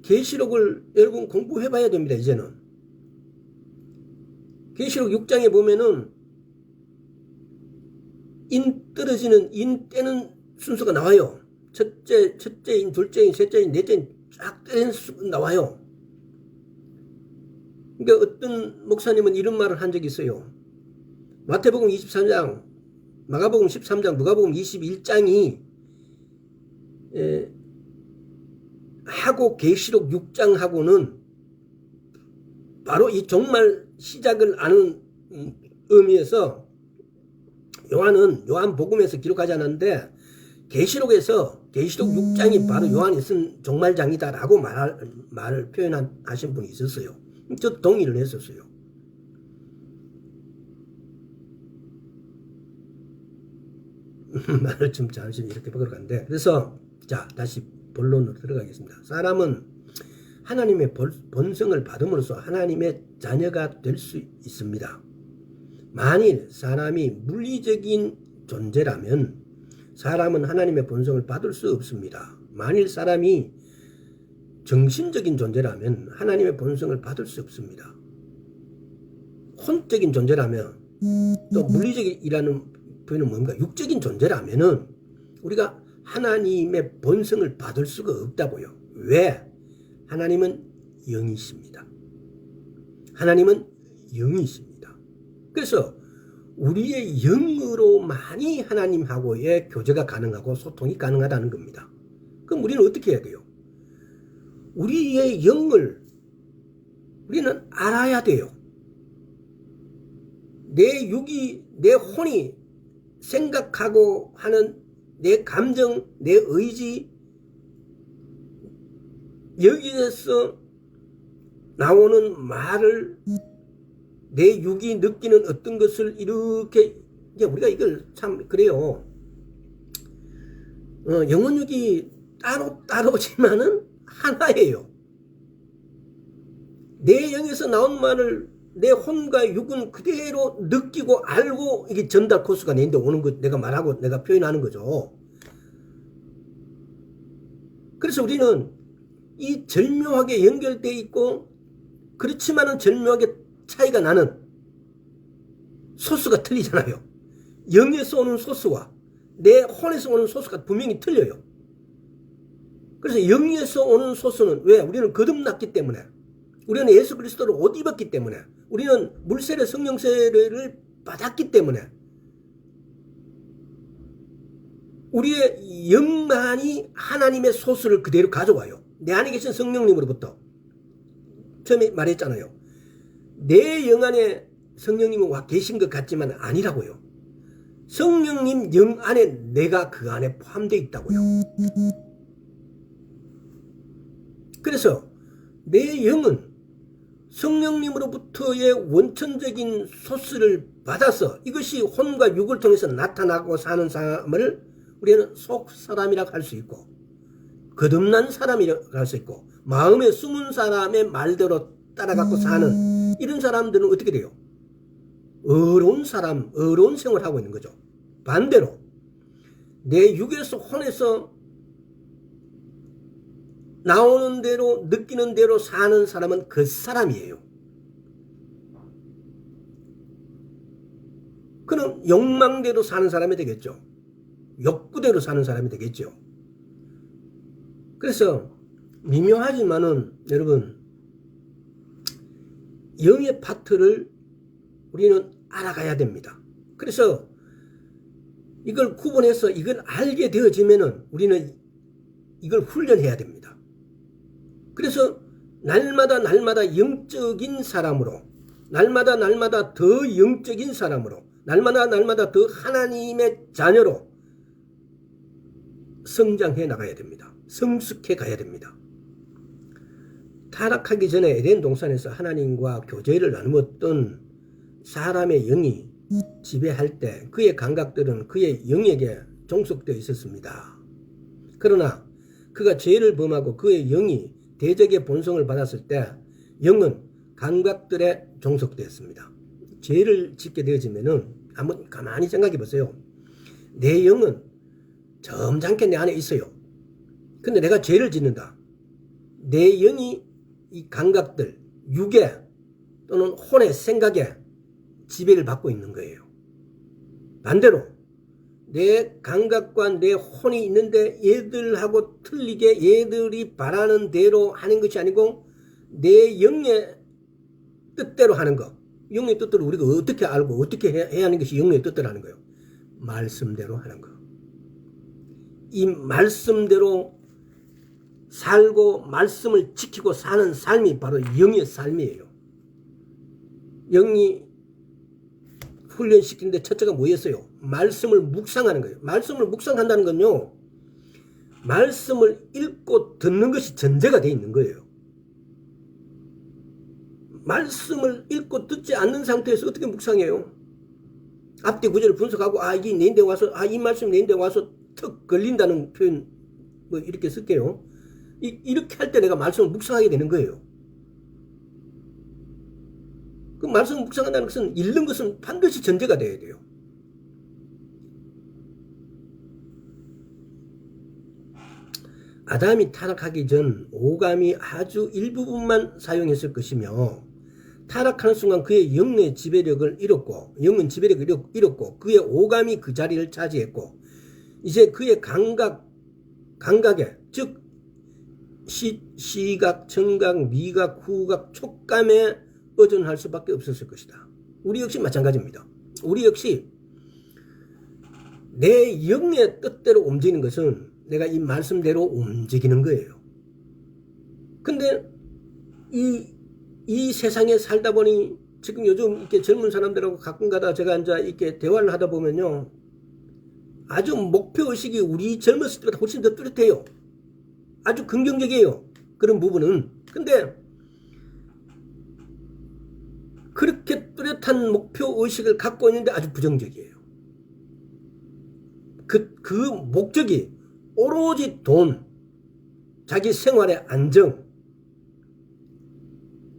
S1: 계시록을 여러분 공부해 봐야 됩니다. 이제는 계시록 6장에 보면은 인 떨어지는 인 떼는 순서가 나와요. 첫째인, 둘째인, 셋째인, 넷째인 쫙 떼는 순서가 나와요. 그러니까 어떤 목사님은 이런 말을 한 적이 있어요. 마태복음 23장, 마가복음 13장, 누가복음 21장이 하고 계시록 6장하고는 바로 이 종말 시작을 아는 의미에서 요한복음에서 기록하지 않았는데 계시록에서 계시록 6장이 바로 요한이 쓴 종말장이다라고 말을 표현하신 분이 있었어요. 저 동의를 했었어요. 말을 좀 잠시 이렇게 바꾸러 갔는데, 그래서 자 다시 본론으로 들어가겠습니다. 사람은 하나님의 본성을 받음으로써 하나님의 자녀가 될 수 있습니다. 만일 사람이 물리적인 존재라면 사람은 하나님의 본성을 받을 수 없습니다. 만일 사람이 정신적인 존재라면 하나님의 본성을 받을 수 없습니다. 혼적인 존재라면, 또 물리적이라는 표현은 뭡니까? 육적인 존재라면은 우리가 하나님의 본성을 받을 수가 없다고요. 왜? 하나님은 영이십니다. 하나님은 영이십니다. 그래서 우리의 영으로만이 하나님하고의 교제가 가능하고 소통이 가능하다는 겁니다. 그럼 우리는 어떻게 해야 돼요? 우리의 영을 우리는 알아야 돼요. 내 육이, 내 혼이 생각하고 하는 내 감정, 내 의지, 여기에서 나오는 말을 내 육이 느끼는 어떤 것을 이렇게, 이제 우리가 이걸 참 그래요. 영혼육이 따로지만은 하나예요. 내 영에서 나온 말을 내 혼과 육은 그대로 느끼고 알고 이게 전달 코스가 내인데 오는 것, 내가 말하고 내가 표현하는 거죠. 그래서 우리는 이 절묘하게 연결되어 있고 그렇지만은 절묘하게 차이가 나는 소스가 틀리잖아요. 영에서 오는 소스와 내 혼에서 오는 소스가 분명히 틀려요. 그래서 영에서 오는 소스는 왜? 우리는 거듭났기 때문에, 우리는 예수 그리스도를 옷 입었기 때문에, 우리는 물세례 성령 세례를 받았기 때문에 우리의 영만이 하나님의 소스를 그대로 가져와요. 내 안에 계신 성령님으로부터. 처음에 말했잖아요. 내 영 안에 성령님은 와 계신 것 같지만 아니라고요. 성령님 영 안에 내가 그 안에 포함되어 있다고요. 그래서 내 영은 성령님으로부터의 원천적인 소스를 받아서 이것이 혼과 육을 통해서 나타나고 사는 사람을 우리는 속사람이라고 할 수 있고, 거듭난 사람이라고 할 수 있고, 마음에 숨은 사람의 말대로 따라가고 사는 이런 사람들은 어떻게 돼요? 어려운 사람, 어려운 생활을 하고 있는 거죠. 반대로 내 육에서 혼에서 나오는 대로 느끼는 대로 사는 사람은 그 사람이에요. 그럼 욕망대로 사는 사람이 되겠죠. 욕구대로 사는 사람이 되겠죠. 그래서 미묘하지만은 여러분, 영의 파트를 우리는 알아가야 됩니다. 그래서 이걸 구분해서 이걸 알게 되어지면은 우리는 이걸 훈련해야 됩니다. 그래서 날마다 영적인 사람으로, 날마다 더 영적인 사람으로, 날마다 더 하나님의 자녀로 성장해 나가야 됩니다. 성숙해 가야 됩니다. 타락하기 전에 에덴 동산에서 하나님과 교제를 나누었던 사람의 영이 지배할 때 그의 감각들은 그의 영에게 종속되어 있었습니다. 그러나 그가 죄를 범하고 그의 영이 대적의 본성을 받았을 때 영은 감각들에 종속되었습니다. 죄를 짓게 되어지면은 한번 가만히 생각해 보세요. 내 영은 점잖게 내 안에 있어요. 근데 내가 죄를 짓는다. 내 영이 이 감각들, 육에 또는 혼의 생각에 지배를 받고 있는 거예요. 반대로 내 감각과 내 혼이 있는데 얘들하고 틀리게 얘들이 바라는 대로 하는 것이 아니고 내 영의 뜻대로 하는 거. 영의 뜻대로 우리가 어떻게 알고 어떻게 해야 하는 것이 영의 뜻대로 하는 거예요. 말씀대로 하는 거. 이 말씀대로 살고 말씀을 지키고 사는 삶이 바로 영의 삶이에요. 영이 훈련시키는데 첫째가 뭐였어요? 말씀을 묵상하는 거예요. 말씀을 묵상한다는 건요, 말씀을 읽고 듣는 것이 전제가 되어 있는 거예요. 말씀을 읽고 듣지 않는 상태에서 어떻게 묵상해요? 앞뒤 구절을 분석하고 이게 내인데 와서 이 말씀이 내인데 와서 턱 걸린다는 표현 뭐 이렇게 쓸게요. 이렇게 할 때 내가 말씀을 묵상하게 되는 거예요. 그 말씀을 묵상한다는 것은 읽는 것은 반드시 전제가 되어야 돼요. 아담이 타락하기 전 오감이 아주 일부분만 사용했을 것이며 타락하는 순간 그의 영의 지배력을 잃었고 영은 지배력을 잃었고 그의 오감이 그 자리를 차지했고 이제 그의 감각에 즉 시각, 청각, 미각, 후각, 촉감에 의존할 수밖에 없었을 것이다. 우리 역시 마찬가지입니다. 우리 역시 내 영의 뜻대로 움직이는 것은 내가 이 말씀대로 움직이는 거예요. 근데 이 세상에 살다 보니 지금 요즘 이렇게 젊은 사람들하고 가끔가다 제가 앉아 이렇게 대화를 하다 보면요, 아주 목표의식이 우리 젊었을 때보다 훨씬 더 뚜렷해요. 아주 긍정적이에요. 그런 부분은. 근데 그렇게 뚜렷한 목표의식을 갖고 있는데 아주 부정적이에요. 그 목적이 오로지 돈, 자기 생활의 안정,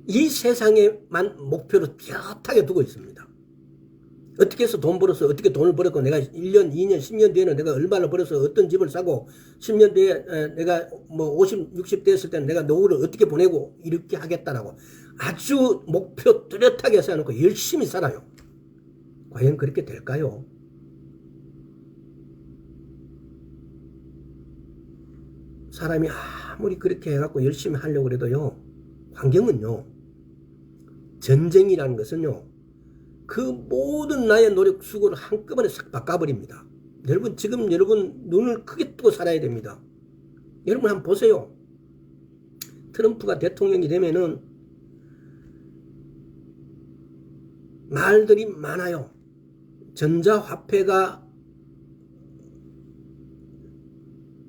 S1: 이 세상에만 목표로 뚜렷하게 두고 있습니다. 어떻게 해서 돈 벌어서 어떻게 돈을 벌었고 내가 1년, 2년, 10년 뒤에는 내가 얼마나 벌어서 어떤 집을 사고 10년 뒤에 내가 뭐 50, 60 됐을 때는 내가 노후를 어떻게 보내고 이렇게 하겠다라고 아주 목표 뚜렷하게 세워놓고 열심히 살아요. 과연 그렇게 될까요? 사람이 아무리 그렇게 해갖고 열심히 하려고 해도요, 환경은요, 전쟁이라는 것은요, 그 모든 나의 노력 수고를 한꺼번에 싹 바꿔버립니다. 여러분, 지금 여러분 눈을 크게 뜨고 살아야 됩니다. 여러분 한번 보세요. 트럼프가 대통령이 되면은 말들이 많아요. 전자화폐가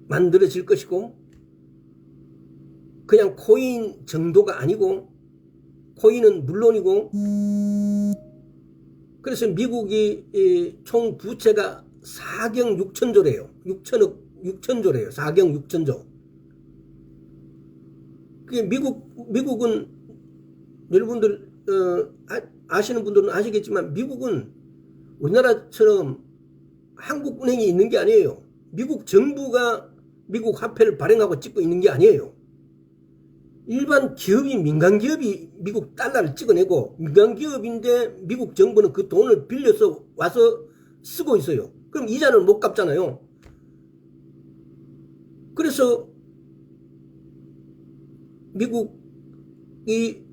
S1: 만들어질 것이고 그냥 코인 정도가 아니고 코인은 물론이고 그래서 미국이 총 부채가 4경 6천조래요. 6천조래요. 4경 6천조. 그게 미국은 여러분들 아시는 분들은 아시겠지만 미국은 우리나라처럼 한국은행이 있는 게 아니에요. 미국 정부가 미국 화폐를 발행하고 찍고 있는 게 아니에요. 일반 기업이, 민간 기업이 미국 달러를 찍어내고 민간 기업인데 미국 정부는 그 돈을 빌려서 와서 쓰고 있어요. 그럼 이자는 못 갚잖아요. 그래서 미국이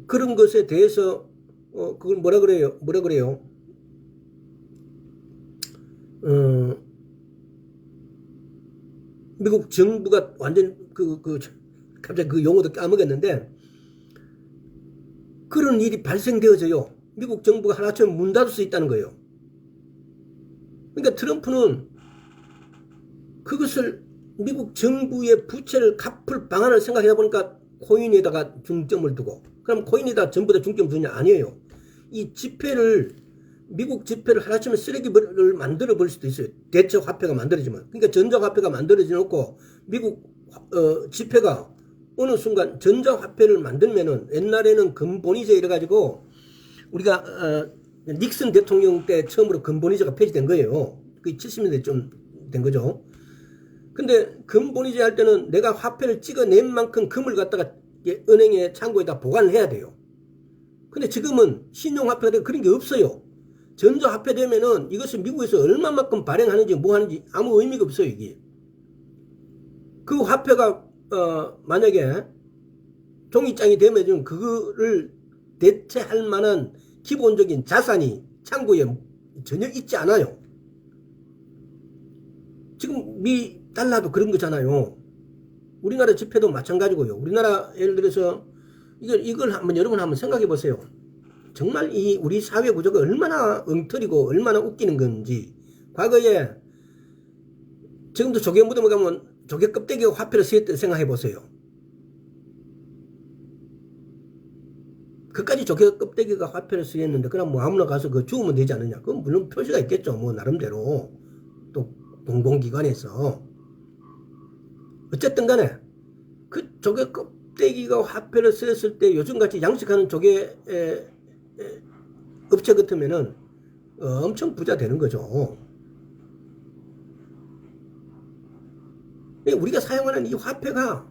S1: 그런 것에 대해서 그걸 뭐라 그래요? 미국 정부가 완전 갑자기 그 용어도 까먹었는데 그런 일이 발생되어져요. 미국 정부가 하나처럼 문 닫을 수 있다는 거예요. 그러니까 트럼프는 그것을 미국 정부의 부채를 갚을 방안을 생각해 보니까 코인에다가 중점을 두고, 그럼 코인에다 전부 다 중점 두냐? 아니에요. 이 지폐를 미국 지폐를 하루아침에 쓰레기를 만들어 버릴 수도 있어요. 대체 화폐가 만들어지면. 그러니까 전자화폐가 만들어져 놓고 미국 지폐가 어느 순간 전자화폐를 만들면은 옛날에는 금본위제 이래가지고 우리가 닉슨 대통령 때 처음으로 금본위제가 폐지된 거예요. 그게 70년대 좀 된 거죠. 근데 금본위제 할 때는 내가 화폐를 찍어낸 만큼 금을 갖다가 은행의 창고에다 보관을 해야 돼요. 근데 지금은 신용화폐가 되고 그런 게 없어요. 전자화폐 되면은 이것을 미국에서 얼마만큼 발행하는지 뭐 하는지 아무 의미가 없어요, 이게. 그 화폐가, 만약에 종이장이 되면 좀 그거를 대체할 만한 기본적인 자산이 창고에 전혀 있지 않아요. 지금 미 달러도 그런 거잖아요. 우리나라 지폐도 마찬가지고요. 우리나라 예를 들어서 이걸 한번 여러분 한번 생각해 보세요. 정말 이 우리 사회 구조가 얼마나 엉터리고 얼마나 웃기는 건지. 과거에 지금도 조개 무덤에 가면 조개 껍데기가 화폐로 쓰였던 생각해 보세요. 그까지 조개 껍데기가 화폐로 쓰였는데 그럼 뭐 아무나 가서 그거 주우면 되지 않느냐. 그건 물론 표시가 있겠죠. 뭐 나름대로 또 공공기관에서. 어쨌든 간에 그 조개 껍데기가 화폐로 쓰였을 때 요즘같이 양식하는 조개 업체 같으면은 엄청 부자 되는 거죠. 우리가 사용하는 이 화폐가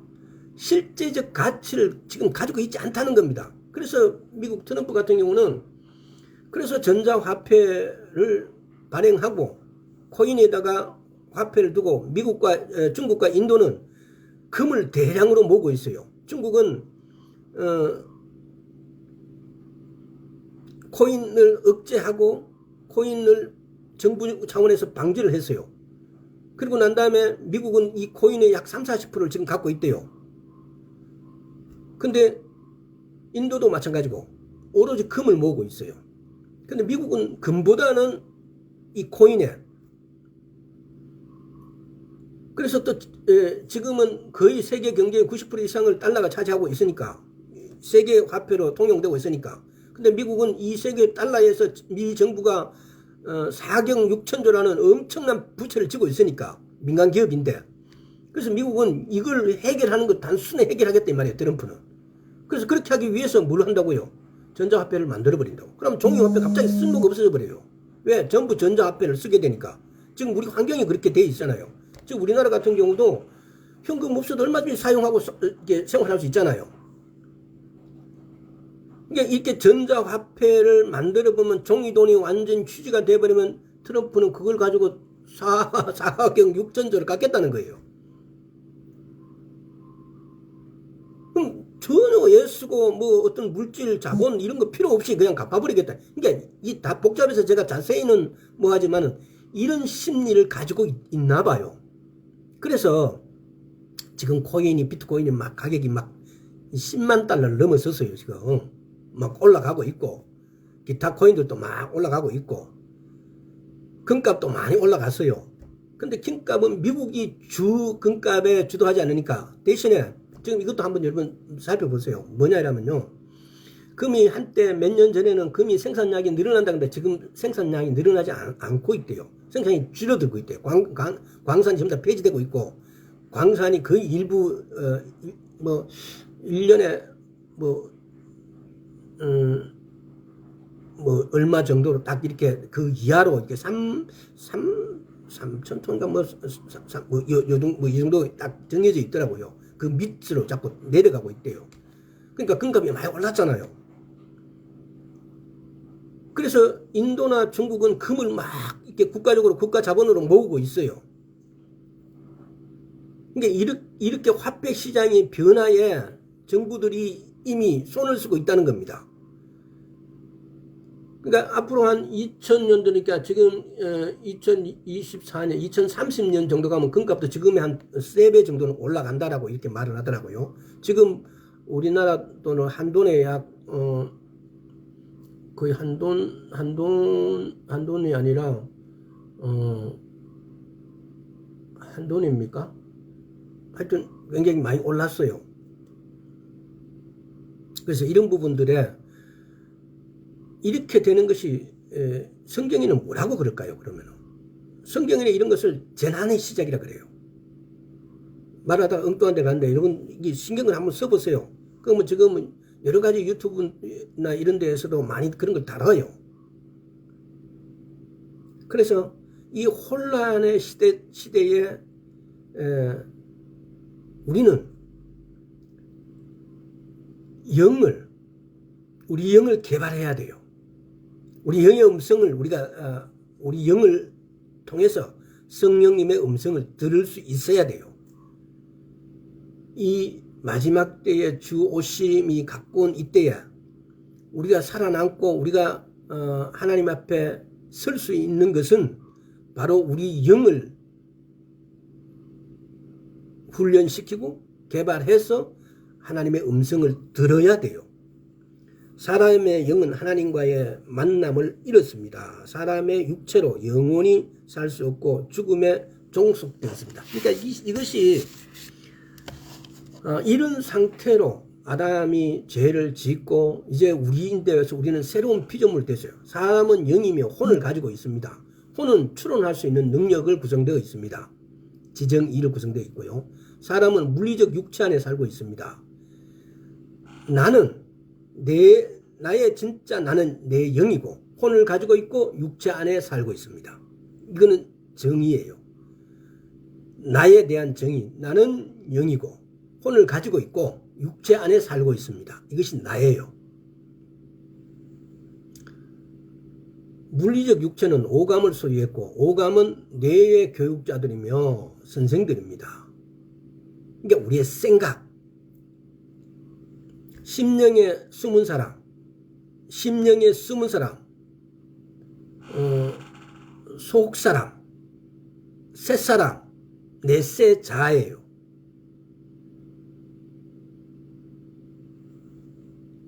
S1: 실제적 가치를 지금 가지고 있지 않다는 겁니다. 그래서 미국 트럼프 같은 경우는 그래서 전자화폐를 발행하고 코인에다가 화폐를 두고 미국과 중국과 인도는 금을 대량으로 모으고 있어요. 중국은 코인을 억제하고 코인을 정부 차원에서 방지를 했어요. 그리고 난 다음에 미국은 이 코인의 약 30~40%를 지금 갖고 있대요. 근데 인도도 마찬가지고 오로지 금을 모으고 있어요. 근데 미국은 금보다는 이 코인에 그래서 또 지금은 거의 세계 경제의 90% 이상을 달러가 차지하고 있으니까 세계 화폐로 통용되고 있으니까. 근데 미국은 이 세계 달러에서 미 정부가 4경 6천조라는 엄청난 부채를 지고 있으니까 민간 기업인데 그래서 미국은 이걸 해결하는 거 단순히 해결하겠다 이 말이에요. 트럼프는. 그래서 그렇게 하기 위해서 뭘 한다고요? 전자화폐를 만들어 버린다고. 그럼 종이화폐 갑자기 쓸모가 없어져 버려요. 왜? 전부 전자화폐를 쓰게 되니까. 지금 우리 환경이 그렇게 돼 있잖아요. 지금 우리나라 같은 경우도 현금 없어도 얼마든지 사용하고 이렇게 생활할 수 있잖아요. 그러니까 이렇게 전자화폐를 만들어 보면 종이돈이 완전 취지가 돼버리면 트럼프는 그걸 가지고 4경 6천조를 깎겠다는 거예요. 그럼 전혀 애쓰고 뭐 어떤 물질 자본 이런 거 필요 없이 그냥 갚아버리겠다. 그러니까 이 다 복잡해서 제가 자세히는 뭐 하지만은 이런 심리를 가지고 있나 봐요. 그래서 지금 코인이 비트코인이 막 가격이 막 10만 달러를 넘어섰어요. 지금 막 올라가고 있고 기타 코인들도 막 올라가고 있고 금값도 많이 올라갔어요. 근데 금값은 미국이 주 금값에 주도하지 않으니까 대신에 지금 이것도 한번 여러분 살펴보세요. 뭐냐 이러면요. 금이 한때 몇 년 전에는 금이 생산량이 늘어난다는데 지금 생산량이 늘어나지 않고 있대요. 생산이 줄어들고 있대요. 광산이 전부 다 폐지되고 있고 광산이 거의 일부 뭐 1년에 뭐 얼마 정도로 딱 이렇게 그 이하로 이렇게 3천 톤인가 이 정도 딱 정해져 있더라고요. 그 밑으로 자꾸 내려가고 있대요. 그러니까 금값이 많이 올랐잖아요. 그래서 인도나 중국은 금을 막 이렇게 국가적으로 국가 자본으로 모으고 있어요. 그러니까 이렇게 화폐 시장의 변화에 정부들이 이미 손을 쓰고 있다는 겁니다. 그러니까 앞으로 한 2000년도니까 지금 2024년, 2030년 정도 가면 금값도 지금의 한 3배 정도는 올라간다라고 이렇게 말을 하더라고요. 지금 우리나라 돈은 한돈에 약 거의 한돈이 아니라 한돈입니까? 하여튼 굉장히 많이 올랐어요. 그래서 이런 부분들에 이렇게 되는 것이 성경에는 뭐라고 그럴까요? 그러면은 성경에는 이런 것을 재난의 시작이라 그래요. 말하다가 엉뚱한 데 간다. 여러분 이 신경을 한번 써보세요. 그러면 지금은 여러 가지 유튜브나 이런 데에서도 많이 그런 걸 다뤄요. 그래서 이 혼란의 시대에 우리는 우리 영을 개발해야 돼요. 우리 영의 음성을 우리 영을 통해서 성령님의 음성을 들을 수 있어야 돼요. 이 마지막 때에 주 오심이 가까운 이때에 우리가 살아남고 우리가 하나님 앞에 설 수 있는 것은 바로 우리 영을 훈련시키고 개발해서 하나님의 음성을 들어야 돼요. 사람의 영은 하나님과의 만남을 잃었습니다. 사람의 육체로 영원히 살 수 없고 죽음에 종속되었습니다. 그러니까 이것이 이런 상태로 아담이 죄를 짓고 이제 우리인데서 우리는 새로운 피조물이 됐어요. 사람은 영이며 혼을 가지고 있습니다. 혼은 추론할 수 있는 능력을 구성되어 있습니다. 지정 2로 구성되어 있고요. 사람은 물리적 육체 안에 살고 있습니다. 나의 진짜 나는 내 영이고 혼을 가지고 있고 육체 안에 살고 있습니다. 이거는 정의예요. 나에 대한 정의. 나는 영이고 혼을 가지고 있고 육체 안에 살고 있습니다. 이것이 나예요. 물리적 육체는 오감을 소유했고 오감은 뇌의 교육자들이며 선생들입니다. 그러니까 우리의 생각, 심령에 숨은 사람, 속사람, 새사람, 내세자예요.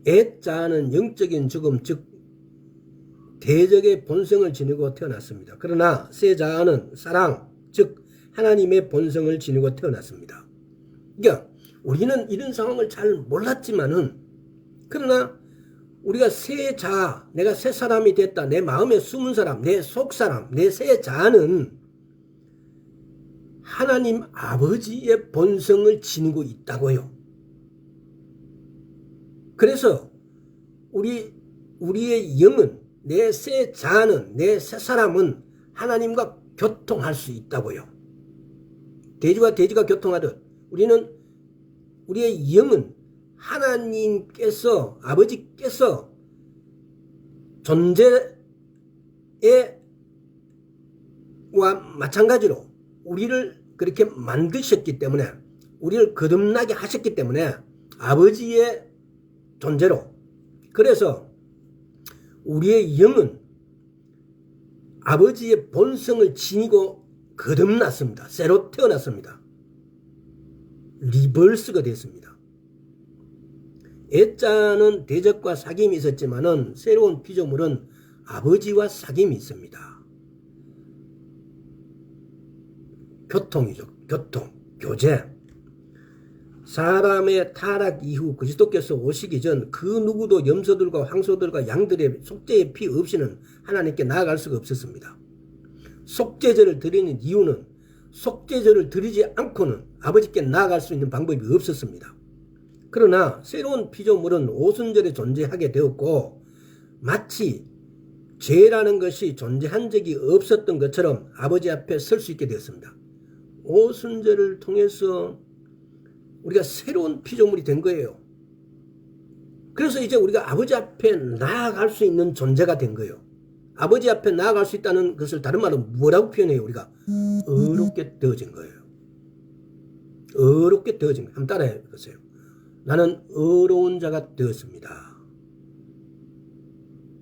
S1: 애자는 영적인 죽음, 즉 대적의 본성을 지니고 태어났습니다. 그러나 세자는 사랑, 즉 하나님의 본성을 지니고 태어났습니다. 그러니까 우리는 이런 상황을 잘 몰랐지만은 그러나 우리가 세자, 내가 새 사람이 됐다. 내 마음에 숨은 사람, 내 속사람, 내 세자는 하나님 아버지의 본성을 지니고 있다고요. 그래서 우리의 영은 내 세자는 내 새사람은 하나님과 교통할 수 있다고요. 돼지와 돼지가 교통하듯 우리의 영은 하나님께서 아버지께서 존재와 마찬가지로 우리를 그렇게 만드셨기 때문에 우리를 거듭나게 하셨기 때문에 아버지의 존재로 그래서 우리의 영은 아버지의 본성을 지니고 거듭났습니다. 새로 태어났습니다. 리버스가 됐습니다. 애자는 대적과 사귐이 있었지만은 새로운 피조물은 아버지와 사귐이 있습니다. 교통이죠. 교제. 사람의 타락 이후 그리스도께서 오시기 전 그 누구도 염소들과 황소들과 양들의 속죄의 피 없이는 하나님께 나아갈 수가 없었습니다. 속죄제를 드리는 이유는 속죄제를 드리지 않고는 아버지께 나아갈 수 있는 방법이 없었습니다. 그러나 새로운 피조물은 오순절에 존재하게 되었고 마치 죄라는 것이 존재한 적이 없었던 것처럼 아버지 앞에 설 수 있게 되었습니다. 오순절을 통해서 우리가 새로운 피조물이 된 거예요. 그래서 이제 우리가 아버지 앞에 나아갈 수 있는 존재가 된 거예요. 아버지 앞에 나아갈 수 있다는 것을 다른 말로 뭐라고 표현해요? 우리가 의롭게 되어진 거예요. 의롭게 되어진 거예요. 한번 따라해 보세요. 나는 의로운 자가 되었습니다.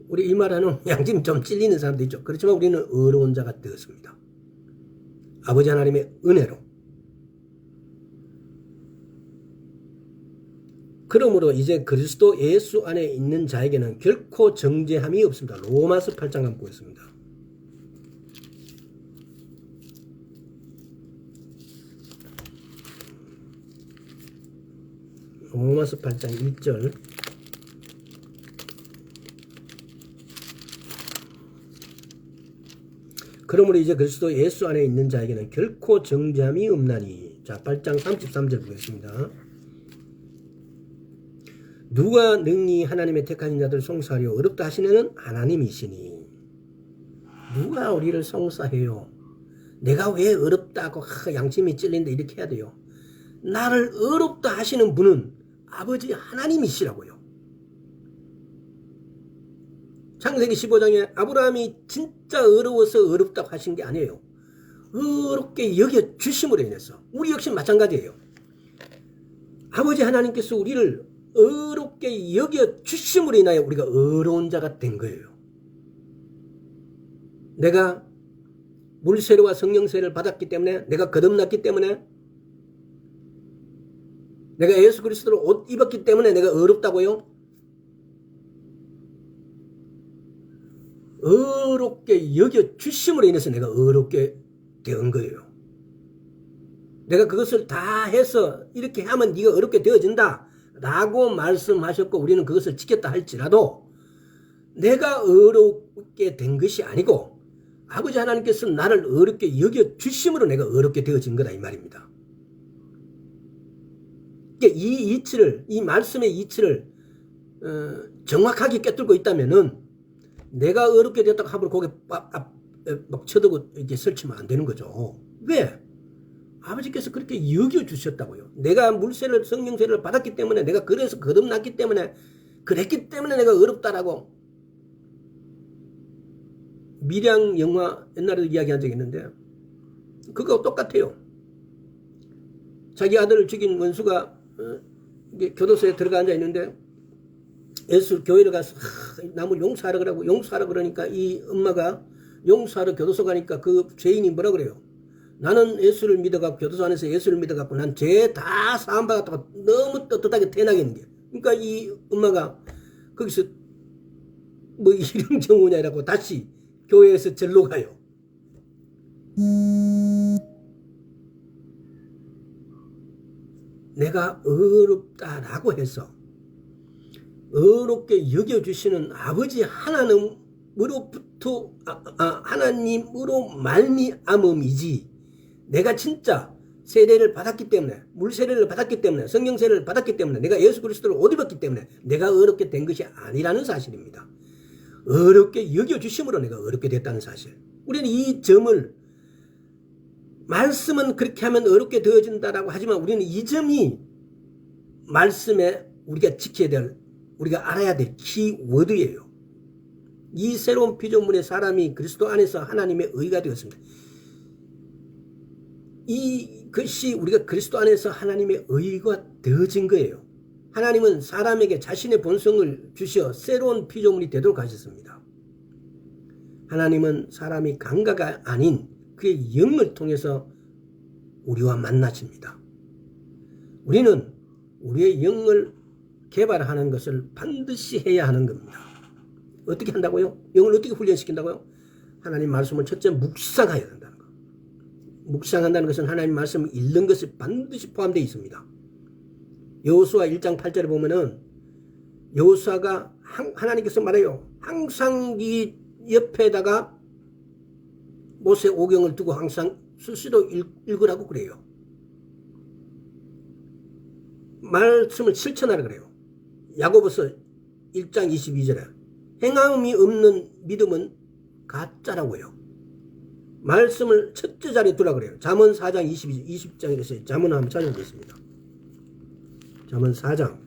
S1: 우리 이 말하는 양심 좀 찔리는 사람도 있죠. 그렇지만 우리는 의로운 자가 되었습니다. 아버지 하나님의 은혜로. 그러므로 이제 그리스도 예수 안에 있는 자에게는 결코 정죄함이 없습니다. 로마서 8장 한번 보겠습니다. 로마서 8장 1절 그러므로 이제 그리스도 예수 안에 있는 자에게는 결코 정죄함이 없나니. 자, 8장 33절 보겠습니다. 누가 능히 하나님의 택하신 자들 송사하려 어렵다 하시는 하나님이시니. 누가 우리를 송사해요? 내가 왜 어렵다고 양심이 찔린다 이렇게 해야 돼요. 나를 어렵다 하시는 분은 아버지 하나님이시라고요. 창세기 15장에 아브라함이 진짜 어려워서 어렵다고 하신 게 아니에요. 어렵게 여겨주심으로 인해서. 우리 역시 마찬가지예요. 아버지 하나님께서 우리를 어렵게 여겨주심으로 인하여 우리가 어려운 자가 된 거예요. 내가 물세례와 성령세례를 받았기 때문에, 내가 거듭났기 때문에, 내가 예수 그리스도를 옷 입었기 때문에 내가 어렵다고요? 어렵게 여겨주심으로 인해서 내가 어렵게 된 거예요. 내가 그것을 다 해서 이렇게 하면 네가 어렵게 되어진다 라고 말씀하셨고 우리는 그것을 지켰다 할지라도 내가 어렵게 된 것이 아니고 아버지 하나님께서 나를 어렵게 여겨주심으로 내가 어렵게 되어진 거다 이 말입니다. 이 이치를, 이 말씀의 이치를 정확하게 꿰뚫고 있다면은 내가 어렵게 됐다고 함부로 고개 막 쳐들고 이렇게 설치면 안 되는 거죠. 왜? 아버지께서 그렇게 여겨주셨다고요. 내가 물세를, 성령세를 받았기 때문에, 내가 그래서 거듭났기 때문에, 그랬기 때문에 내가 어렵다라고. 밀양 영화 옛날에도 이야기한 적이 있는데 그거 똑같아요. 자기 아들을 죽인 원수가 교도소에 들어가 앉아 있는데 예수 교회를 가서 남을 용서하라 그러고 용서하라 그러니까 이 엄마가 용서하러 교도소 가니까 그 죄인이 뭐라 그래요? 나는 예수를 믿어갖고 교도소 안에서 예수를 믿어갖고 난 죄 다 사함받았다고 너무 떳떳하게 태어나겠는 게. 그러니까 이 엄마가 거기서 뭐 이런 경우냐라고 다시 교회에서 절로 가요. 내가 어렵다라고 해서 어렵게 여겨주시는 아버지 하나님으로부터 하나님으로 말미암음이지 내가 진짜 세례를 받았기 때문에 물세례를 받았기 때문에 성령세례를 받았기 때문에 내가 예수 그리스도를 옷 입었기 때문에 내가 어렵게 된 것이 아니라는 사실입니다. 어렵게 여겨주심으로 내가 어렵게 됐다는 사실. 우리는 이 점을 말씀은 그렇게 하면 어렵게 되어진다라고 하지만 우리는 이 점이 말씀에 우리가 지켜야 될 우리가 알아야 될 키워드예요. 이 새로운 피조물의 사람이 그리스도 안에서 하나님의 의가 되었습니다. 이것이 우리가 그리스도 안에서 하나님의 의가 되어진 거예요. 하나님은 사람에게 자신의 본성을 주셔 새로운 피조물이 되도록 하셨습니다. 하나님은 사람이 강가가 아닌 그의 영을 통해서 우리와 만나십니다. 우리는 우리의 영을 개발하는 것을 반드시 해야 하는 겁니다. 어떻게 한다고요? 영을 어떻게 훈련시킨다고요? 하나님 말씀을 첫째 묵상해야 된다는 거. 묵상한다는 것은 하나님 말씀을 읽는 것이 반드시 포함되어 있습니다. 여호수아 1장 8절에 보면은 여호수아가 하나님께서 말해요. 항상 이 옆에다가 모세 오경을 두고 항상 수시로 읽으라고 그래요. 말씀을 실천하라 그래요. 야고보서 1장 22절에 행함이 없는 믿음은 가짜라고요. 말씀을 첫째 자리에 두라 그래요. 잠언 4장 20장에서 잠언 한번 찾아보겠습니다. 잠언 4장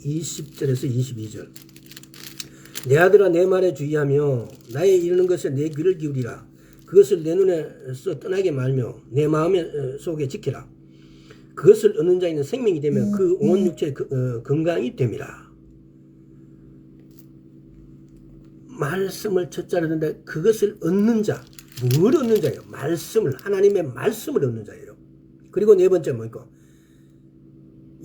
S1: 20절에서 22절. 내 아들아 내 말에 주의하며 나의 이르는 것에 내 귀를 기울이라. 그것을 내 눈에서 떠나게 말며 내 마음 속에 지키라. 그것을 얻는 자에는 생명이 되며 그 온 육체의 건강이 됨이라. 말씀을 첫자로 듣는데 그것을 얻는 자. 뭘 얻는 자예요? 말씀을, 하나님의 말씀을 얻는 자예요. 그리고 네 번째 뭐니까?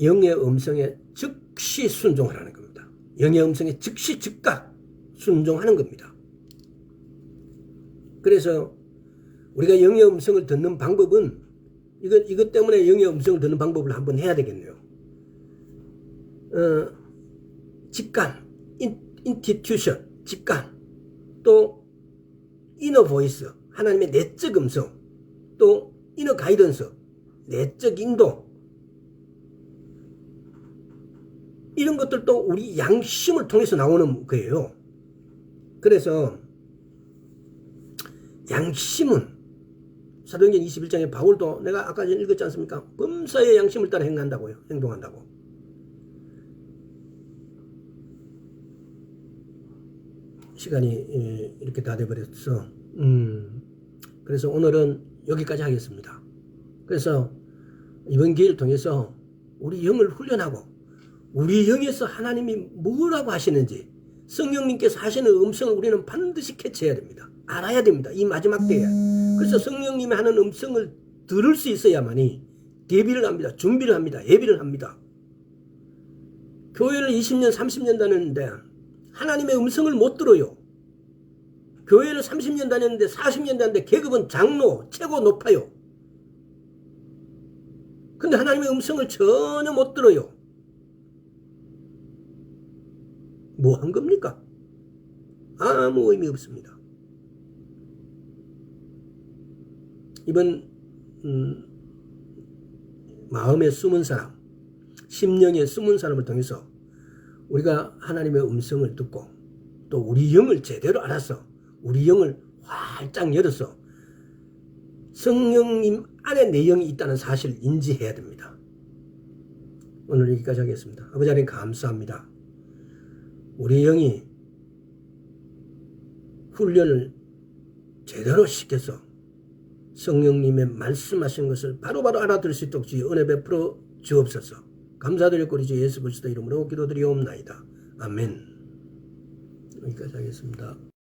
S1: 영의 음성에 즉시 순종하라는 겁니다. 영의 음성에 즉시 즉각 순종하는 겁니다. 그래서 우리가 영의 음성을 듣는 방법은 이것 때문에 영의 음성을 듣는 방법을 한번 해야 되겠네요. 직감, 인티튜션, 직감, 또 이너 보이스, 하나님의 내적 음성, 또 이너 가이던스, 내적 인도, 이런 것들도 우리 양심을 통해서 나오는 거예요. 그래서 양심은 사도행전 21장에 바울도 내가 아까 전에 읽었지 않습니까? 범사의 양심을 따라 행한다고요. 행동한다고. 시간이 이렇게 다 돼버렸어. 그래서 오늘은 여기까지 하겠습니다. 그래서 이번 기회를 통해서 우리 영을 훈련하고 우리 영에서 하나님이 뭐라고 하시는지 성령님께서 하시는 음성을 우리는 반드시 캐치해야 됩니다. 알아야 됩니다. 이 마지막 때에. 그래서 성령님이 하는 음성을 들을 수 있어야만이 대비를 합니다. 준비를 합니다. 예비를 합니다. 교회를 20년 30년 다녔는데 하나님의 음성을 못 들어요. 교회를 30년 다녔는데 40년 다녔는데 계급은 장로 최고 높아요. 근데 하나님의 음성을 전혀 못 들어요. 뭐 한 겁니까? 아무 의미 없습니다. 이번 마음의 숨은 사람, 심령의 숨은 사람을 통해서 우리가 하나님의 음성을 듣고 또 우리 영을 제대로 알아서 우리 영을 활짝 열어서 성령님 안에 내 영이 있다는 사실을 인지해야 됩니다. 오늘 여기까지 하겠습니다. 아버지 하나님 감사합니다. 우리 영이 훈련을 제대로 시켜서 성령님의 말씀하신 것을 바로바로 알아들을 수 있도록 주의 은혜 베풀어 주옵소서. 감사드리고 우리 주 예수 그리스도 이름으로 기도드리옵나이다. 아멘. 여기까지 하겠습니다.